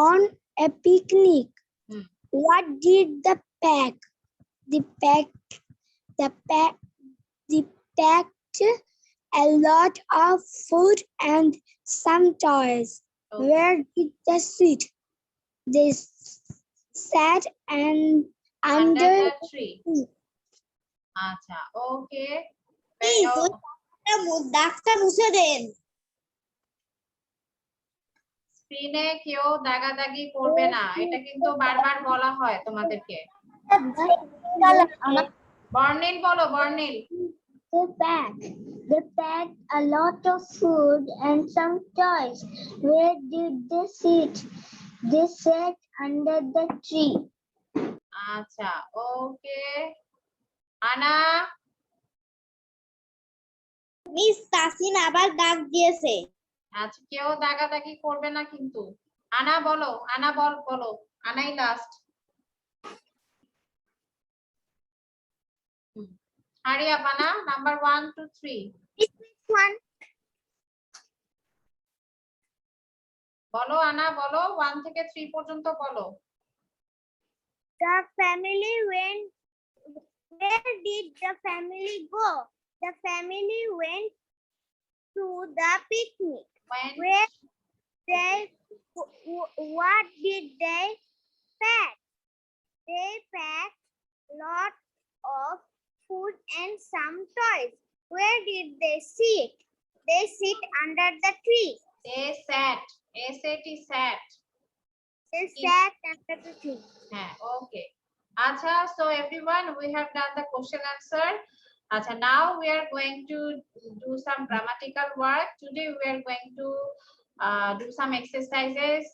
F: on a picnic. What did they pack? They packed a lot of food and some toys.
A: Okay.
F: Where did they sit? They sat under
A: the tree. আচ্ছা ওকে
B: ডাকটা মুছে দেন।
A: স্ক্রিনে কেউ দাগাদাগি করবে না, এটা কিন্তু বারবার বলা হয় তোমাদেরকে। বর্ণিল বলো, বর্ণিল।
F: They packed a lot of food and some toys. Where did they sit? They sat under the tree.
A: আচ্ছা ওকে আনা।
B: মিস তাসিন আবার ডাক দিয়েছে।
A: আচ্ছা কেউ দাগাদাগি করবে না কিন্তু। আনা বলো, আনা বলো, আনাই last. Hurry up, Anna. Number 1 to 3.
E: One.
A: বলো আনা বলো, 1 থেকে 3 পর্যন্ত বলো।
E: The family went. Where did the family go? The family went to the picnic.
A: When
E: Where they, what did they pack? They packed lot of food and some toys. Where did they sit? They sit under the tree.
A: they sat, SAT sat.
E: They sat under the tree.
A: হ্যাঁ, okay. আচ্ছা, so everyone, we have done the question answer. আচ্ছা, now we are going to do some grammatical work. Today we are going to do some exercises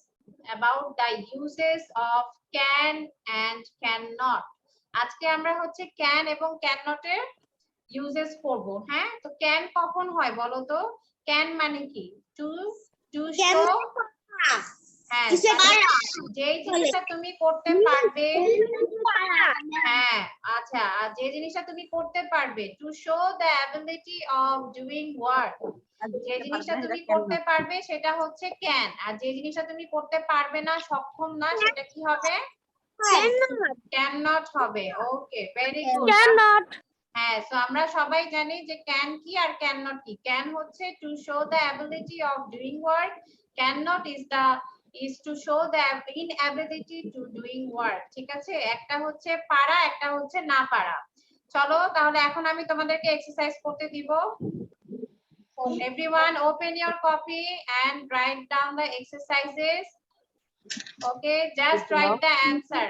A: about the uses of can and cannot. আজকে আমরা হচ্ছে can এবং cannot এর uses করব। হ্যাঁ, তো can কখন হয় বলো তো? can মানে কি? to show, হ্যাঁ, যে জিনিসটা তুমি করতে পারবে, হ্যাঁ, আচ্ছা, আর যে জিনিসটা তুমি করতে পারবে, to show the ability of doing work, যে জিনিসটা তুমি করতে পারবে সেটা হচ্ছে can, আর যে জিনিসটা তুমি করতে পারবে না, সক্ষম না, সেটা কি হবে? cannot হবে। ওকে, ভেরি গুড।
C: Cannot.
A: হ্যাঁ, সো আমরা সবাই জানি যে can কি আর cannot কি। can হচ্ছে to show the ability of doing work, cannot is to show the inability to doing work। ঠিক আছে, একটা হচ্ছে পারা, একটা হচ্ছে না পারা। চলো তাহলে এখন আমি তোমাদেরকে এক্সারসাইজ করতে দিব। Everyone open your copy and write down the exercises. Okay, just write the answer.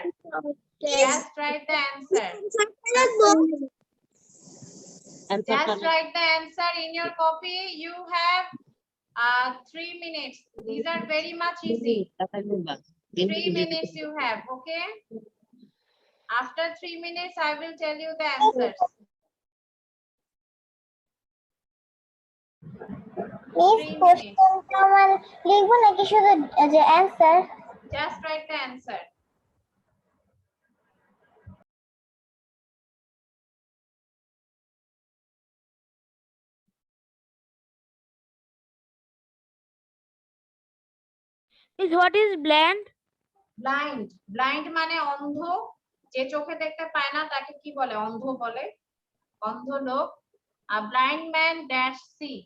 A: Just write the answer. Just write the answer in your copy. You have 3 minutes. These are very much easy. 3 minutes you have, okay? After 3 minutes, I will tell you the answers. Just write the answer.
C: Is what is blind?
A: Blind. Blind মানে অন্ধ, যে চোখে দেখতে পায় না তাকে কি বলে? অন্ধ বলে, অন্ধ লোক। A blind man dash see.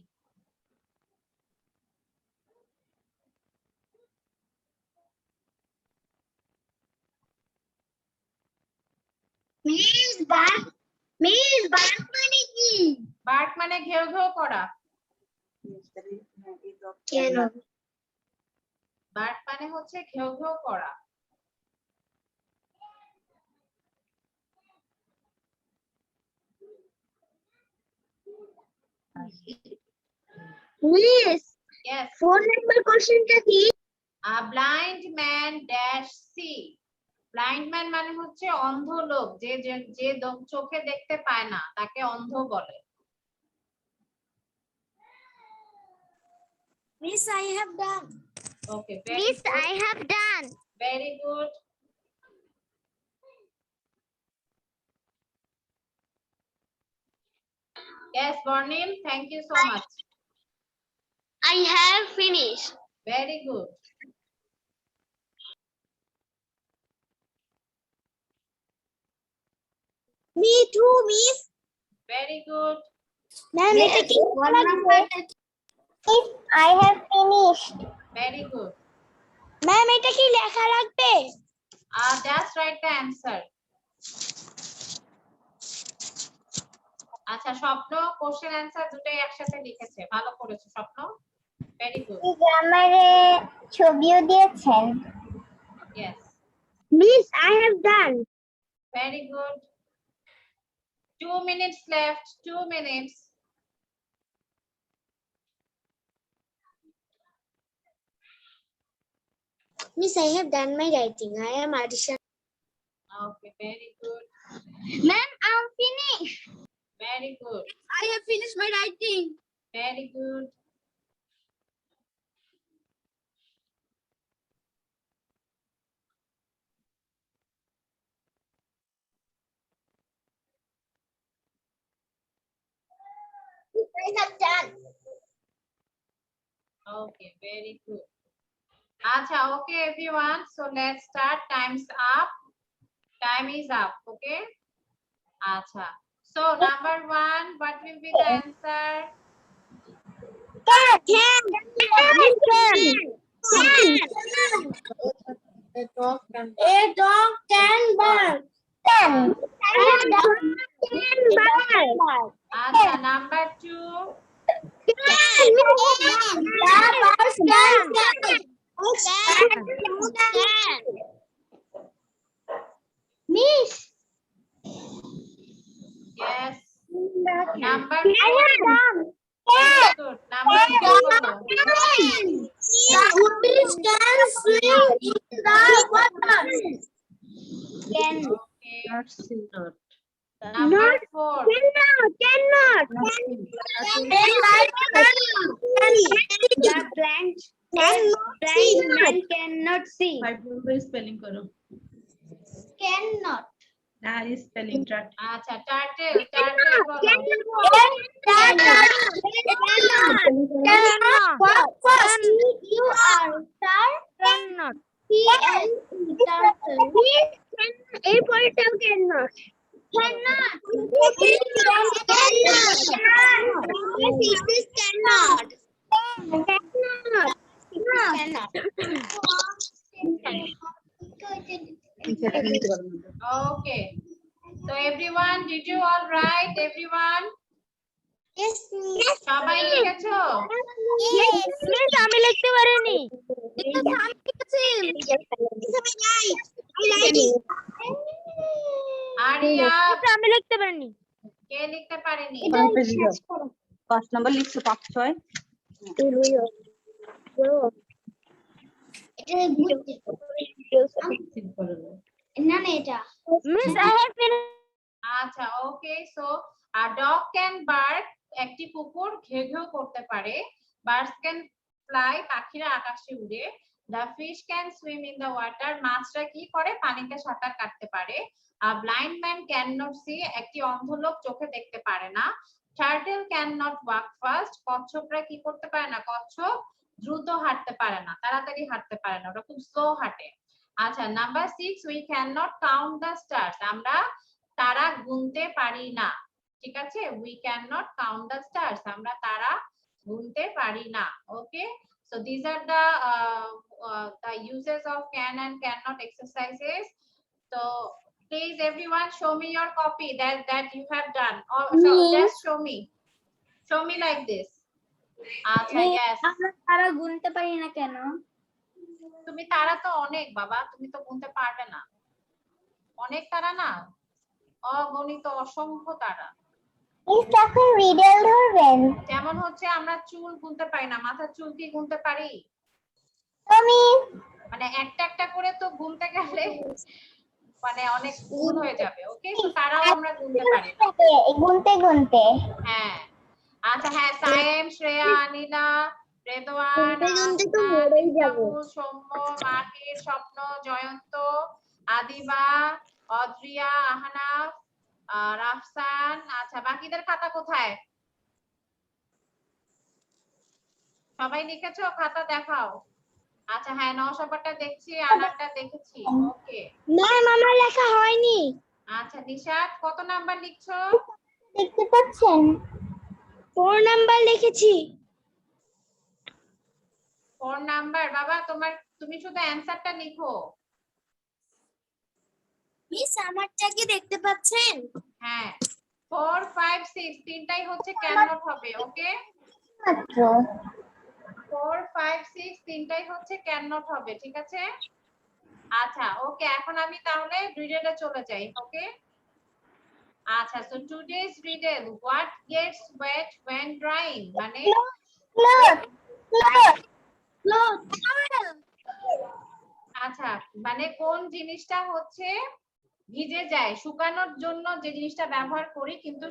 A: Bark মানে ঘেউ ঘেউ করা। বার্ক মানে হচ্ছে ঘেউ ঘেউ করা।
E: Miss,
A: Yes.
E: 4 number question টা কি?
A: A blind man dash see. Blind man মানে হচ্ছে অন্ধ লোক, যে চোখে দেখতে পায় না তাকে অন্ধ বলে।
E: Miss, I have done.
A: Okay, very
E: Miss,
A: good.
E: I have done.
A: Very good. Yes, Bornim, thank you so much.
E: I have finished.
A: Very good.
E: Me too, Miss.
A: Very good.
E: Ma'am, এটা কি I have finished.
A: Very good.
E: Ma'am, এটা কি লেখা লাগবে?
A: Just write the answer. আচ্ছা, স্বপ্ন question answer দুটোই একসাথে লিখেছে, ভালো করেছো স্বপ্ন। Very good.
E: আমারে ছবিও দিয়েছেন।
A: Yes.
E: Miss, I have done.
A: Very good. 2 minutes left. 2 minutes.
E: Miss, I have done my writing. I am Arisha.
A: Okay, very good.
E: Ma'am, I'm finished.
A: Very good.
E: I have finished my writing.
A: Very good.
B: I have done.
A: Okay, very good. Acha, okay everyone. So let's start. Time's up. Time is up. Okay. Acha. So number 1, what will be the answer?
B: A dog can bark.
A: Acha, number 2.
E: Miss.
A: Yes. Number 4.
E: I have done.
A: Very good. Number 3 bolo.
B: Fish can swim in the water.
A: Okay.
G: Not see, not.
A: Number 4.
E: Cannot.
B: They like
E: The blind man cannot see.
G: 5 number spelling karo.
B: cannot.
G: Nah, is spelling chart.
A: Acha, turtle. Turtle bolo.
B: What first? You are
C: Cannot.
B: turtle.
E: A for turtle cannot.
B: Cannot.
A: Okay. So everyone, did you all write? Everyone?
B: Yes, miss.
A: সবাই লিখেছো?
B: Yes.
C: Miss আমি লিখতে পারিনি।
A: Area,
C: miss আমি লিখতে পারিনি।
A: কে লিখতে পারেনি?
G: 5 number লিখছো 5-6
B: না না এটা
C: মিস আই হ্যাভ
A: আচ্ছা, okay. So a dog can bark, একটি কুকুর ঘেউ ঘেউ করতে পারে। Birds can fly, পাখিরা আকাশে উড়ে। The fish can swim in the water, মাছরা কি করে? পানিতে সাঁতার কাটতে পারে। A blind man cannot see, একটি অন্ধ লোক চোখে দেখতে পারে না। Turtle cannot walk fast, কচ্ছপরা কি করতে পারে না? কচ্ছপ দ্রুত হাঁটতে পারে না, তাড়াতাড়ি হাঁটতে পারে না, ওরা খুব স্লো হাঁটে। আচ্ছা, number 6, we cannot count the stars, আমরা তারা গুনতে পারি না। ঠিক আছে, we cannot count the stars, আমরা তারা গুনতে পারি না। ওকে, so these are the uses of can and cannot exercises. So please everyone show me your copy that you have done, or so just show me like this. আচ্ছা, yes,
B: আমরা তারা গুনতে পারি না কেন?
A: তুমি তারা তো অনেক বাবা, তুমি তো গুনতে পারবে না। অনেক তারা না, অগণিত অসংখ্য তারা।
B: তখন রিডেল ধরবেন।
A: যেমন হচ্ছে আমরা চুল গুনতে পারি না, মাথার চুল কি গুনতে পারি?
B: তুমি
A: মানে একটা একটা করে তো গুনতে গেলে মানে অনেক গুণ হয়ে যাবে। ওকে, তো তারাও আমরা গুনতে পারি না।
B: গুনতে
A: হ্যাঁ, আচ্ছা, হ্যাঁ, সায়েম, শ্রেয়া, আনিলা, রেদওয়ান,
B: গুনতে তো
A: আসনা,
B: মরেই যাবো।
A: তিপ্তাপুর, সৌম্য, মাহির, স্বপ্ন, জয়ন্ত, আদিবা, অদ্রিয়া, আহনাফ, রাফসান। আচ্ছা, বাকিদের খাতা কোথায়? সবাই লিখেছো? খাতা দেখাও। আচ্ছা, হ্যাঁ, নওশাবারটা দেখছি, আনারটা দেখেছি। ওকে,
F: ম্যাম আমার লেখা হয়নি।
A: আচ্ছা, নিশাত কত নাম্বার লিখছো?
B: দেখতে পাচ্ছেন?
F: 4 নাম্বার লিখেছি।
A: 4 নাম্বার। বাবা, তুমি শুধু অ্যানসারটা লিখো।
B: মিস আমারটা কি দেখতে পাচ্ছেন?
A: হ্যাঁ, 4, 5, 6 তিনটাই হচ্ছে ক্যানট হবে। ওকে,
B: মাত্র
A: 4, 5, 6 তিনটাই হচ্ছে ক্যানট হবে। ঠিক আছে, আচ্ছা, ওকে, এখন আমি তাহলে রিডেলে চলে যাই। ওকে, আচ্ছা, so today's riddle, what gets wet when drying, মানে আচ্ছা, মানে কোন জিনিসটা হচ্ছে ভিজে যায়, শুকানোর জন্য যে জিনিসটা ব্যবহার করি কিন্তু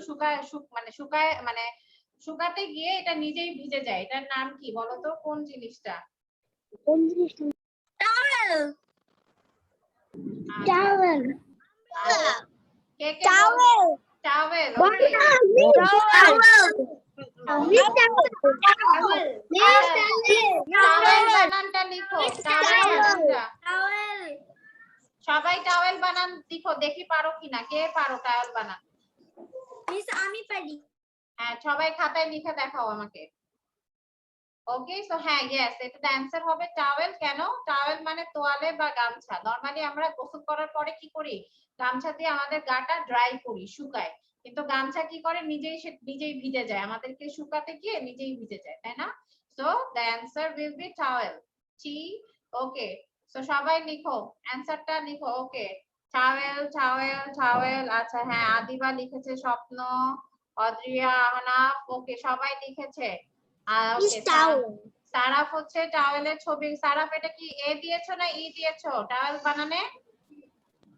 A: মানে শুকাতে গিয়ে এটা নিজেই ভিজে যায়, এটার নাম কি বলো তো? কোন জিনিসটা?
F: কোন জিনিসটা?
B: টাওয়েল
A: কে কে টাওয়েল। টাওয়েল বানানটা লিখো, টাওয়েল বানানটা। সবাই টাওয়েল বানান লিখো, দেখি পারো কিনা, কে পারো টাওয়েল বানান?
B: আমি পারি।
A: হ্যাঁ, সবাই খাতায় লিখে দেখাও আমাকে। ওকে, সো হ্যাঁ, ইয়েস, এটা অ্যানসার হবে টাওয়েল। কেন? টাওয়েল মানে তোয়ালে বা গামছা। নরমালি আমরা গোসল করার পরে কি করি? গামছা দিয়ে আমাদের গাটা ড্রাই করি, শুকায়। কিন্তু গামছা কি করে? নিজেই ভিজে যায়, আমাদেরকে শুকাতে গিয়ে নিজেই ভিজে যায়, তাই না? So the answer will be towel. T. Okay, so সবাই লিখো, অ্যানসারটা লিখো। ওকে, টাওয়েল টাওয়েল টাওয়েল। আচ্ছা, হ্যাঁ, আদিবা লিখেছে, স্বপ্ন, অদ্রিয়া, আহনাফ, ওকে, সবাই লিখেছে। ওকে, সারাফ হচ্ছে টাওয়েলের ছবি। সারাফ, এটা কি এ দিয়েছো না ই দিয়েছো টাওয়েল বানানে?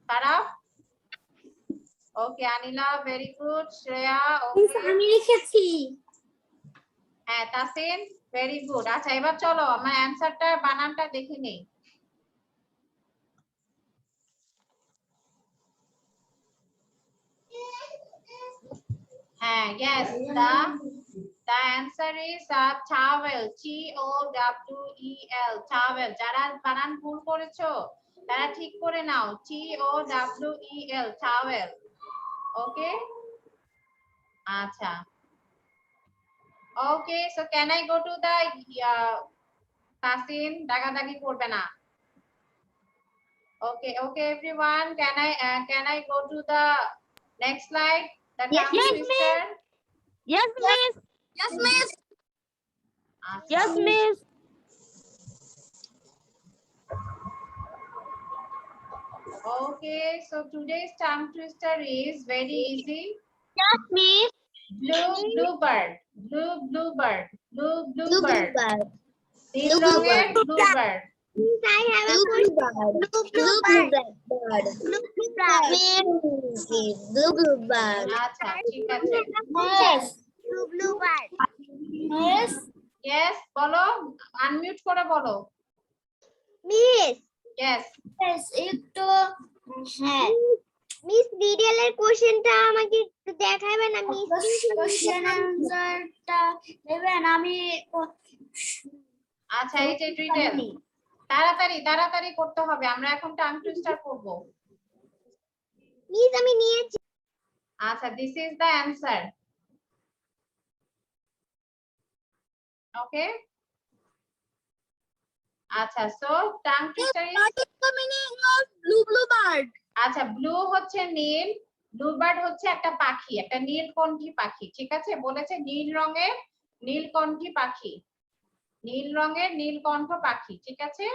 A: সারাফ, ওকে। আনিলা, ভেরি গুড। শ্রেয়া, ওকে,
B: আমি লিখেছি।
A: হ্যাঁ, তাসিন, ভেরি গুড। আচ্ছা, এবার চলো আমার অ্যানসারটা বানানটা দেখে নেই। হ্যাঁ, yes, the answer is towel, TOWEL, towel। যারা বানান ভুল করেছো তারা ঠিক করে নাও, TOWEL, towel। ওকে, আচ্ছা, ওকে, so can I go to the Tasin, দাগাদাগি করবে না। Okay, okay, everyone, can I go to the next slide? The tongue twister.
C: Yes, miss.
B: Yes, miss.
C: Yes, miss.
A: Okay, so today's tongue twister is very easy.
B: Yes, miss.
A: Bluebird, bluebird, bluebird. নীল রঙের bluebird.
B: I have a bluebird. Bluebird.
A: আচ্ছা, ঠিক আছে।
B: Yes. Bluebird. Yes.
A: Yes, বলো, unmute করে বলো।
B: Miss.
A: Yes.
B: Yes, একটু হ্যাঁ। Miss ভিডিওর কোশ্চেনটা আমাকে একটু দেখাবেন না মিস? কোশ্চেন আনসারটা দেবেন আমি।
A: আচ্ছা, এই যে ডিটেইল তাড়াতাড়ি করতে হবে, আমরা এখন টাং টুইস্টার করব।
B: মিস আমি নিয়েছি।
A: আচ্ছা, দিস ইজ দ্য অ্যানসার। ওকে, আচ্ছা, so tongue twister is
B: Bluebird.
A: আচ্ছা, ব্লু হচ্ছে নীল, ব্লুবার্ড হচ্ছে একটা পাখি, একটা নীলকণ্ঠী পাখি। ঠিক আছে, বলেছে নীল রঙের নীলকণ্ঠী পাখি, নীল রঙের নীলকণ্ঠ পাখি। ঠিক আছে,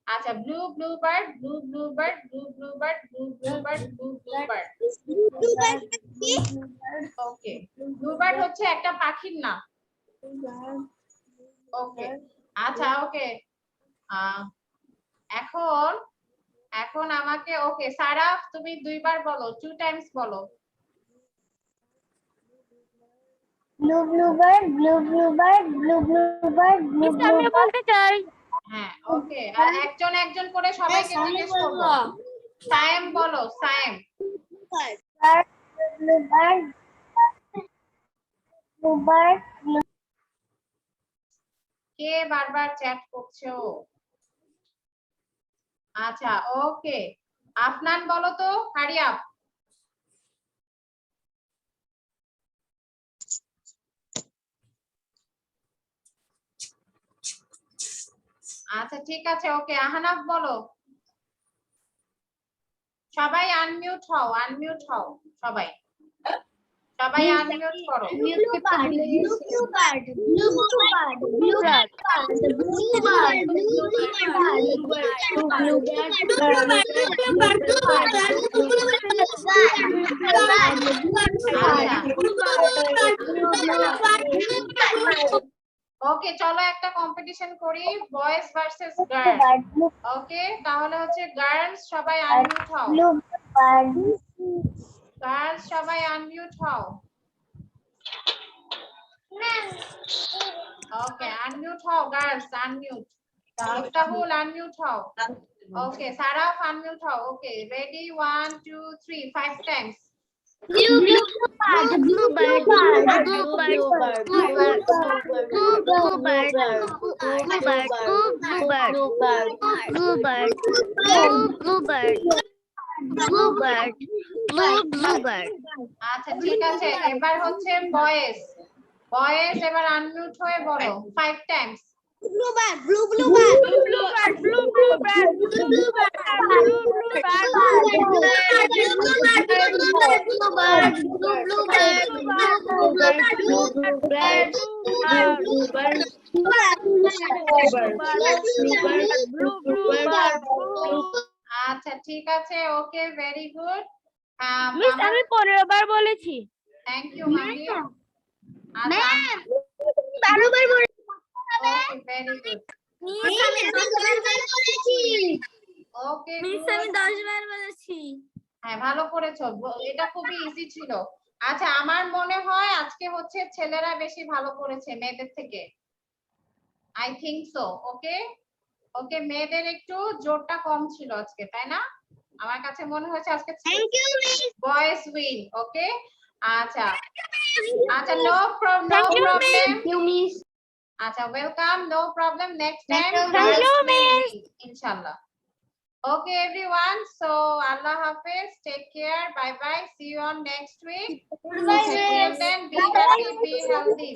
A: আচ্ছা, ব্লুবার্ড, ব্লুবার্ড, ব্লুবার্ড, ব্লুবার্ড। ওকে, ব্লুবার্ড হচ্ছে একটা পাখির নাম। ওকে, আচ্ছা, ওকে, এখন আমাকে, ওকে, সারাফ, তুমি দুইবার বলো, 2 টাইমস বলো।
B: Bluebird.
C: Miss, আমি বলতে চাই।
A: হ্যাঁ, ওকে, আর একজন করে সবাইকে জিজ্ঞেস করব। সায়েম বলো, সায়েম।
B: Bluebird.
A: কে বারবার চ্যাট করছো? আচ্ছা, ওকে, আফনান বলো তো, হারি আপ। আচ্ছা, ঠিক আছে, ওকে, আহনাফ বলো। সবাই আনমিউট হও, সবাই আনমিউট করো। ওকে, চলো একটা কম্পিটিশন করি, বয়েজ ভার্সেস গার্লস। ওকে, তাহলে হচ্ছে গার্লস সবাই আনমিউট হও, গার্লস সবাই আনমিউট হও। ওকে, আনমিউট হও গার্লস, আনমিউট। মিফতাহুল আনমিউট হও। ওকে, সারাফ আনমিউট হও। ওকে, রেডি, 1 2 3, 5 টাইমস।
B: Bluebird.
A: আচ্ছা ঠিক আছে, এবার হচ্ছে বয়েস। বয়েস এবার আনমিউট হয়ে বলো 5 টাইমস। আচ্ছা ঠিক আছে, ওকে, ভেরি গুড।
C: মিস আমি 15 বার বলেছি।
A: Thank you Mahi. আচ্ছা, ওকে, ভেরি গুড। ওকে,
B: আমি 10 বার বলেছি।
A: হ্যাঁ ভালো করেছো, এটা খুবই ইজি ছিল। আচ্ছা আমার মনে হয় আজকে হচ্ছে ছেলেরা বেশি ভালো করেছে মেয়েদের থেকে, আই থিংক সো। ওকে ওকে, মেয়েদের একটু জোরটা কম ছিল আজকে, তাই না? আমার কাছে মনে হয়েছে আজকে বয়েজ উইন। ওকে, আচ্ছা আচ্ছা, নো প্রবলেম। আচ্ছা, welcome, no problem, next time ইনশাআল্লাহ। Okay, everyone. So, Allah Hafiz. Take care. Bye bye. See you on next week. Till then, be happy, be healthy.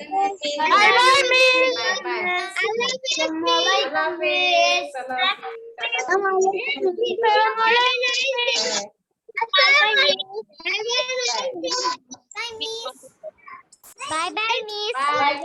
A: Bye bye. Bye bye. Allah Hafiz.
B: Bye bye, Miss.
A: Bye.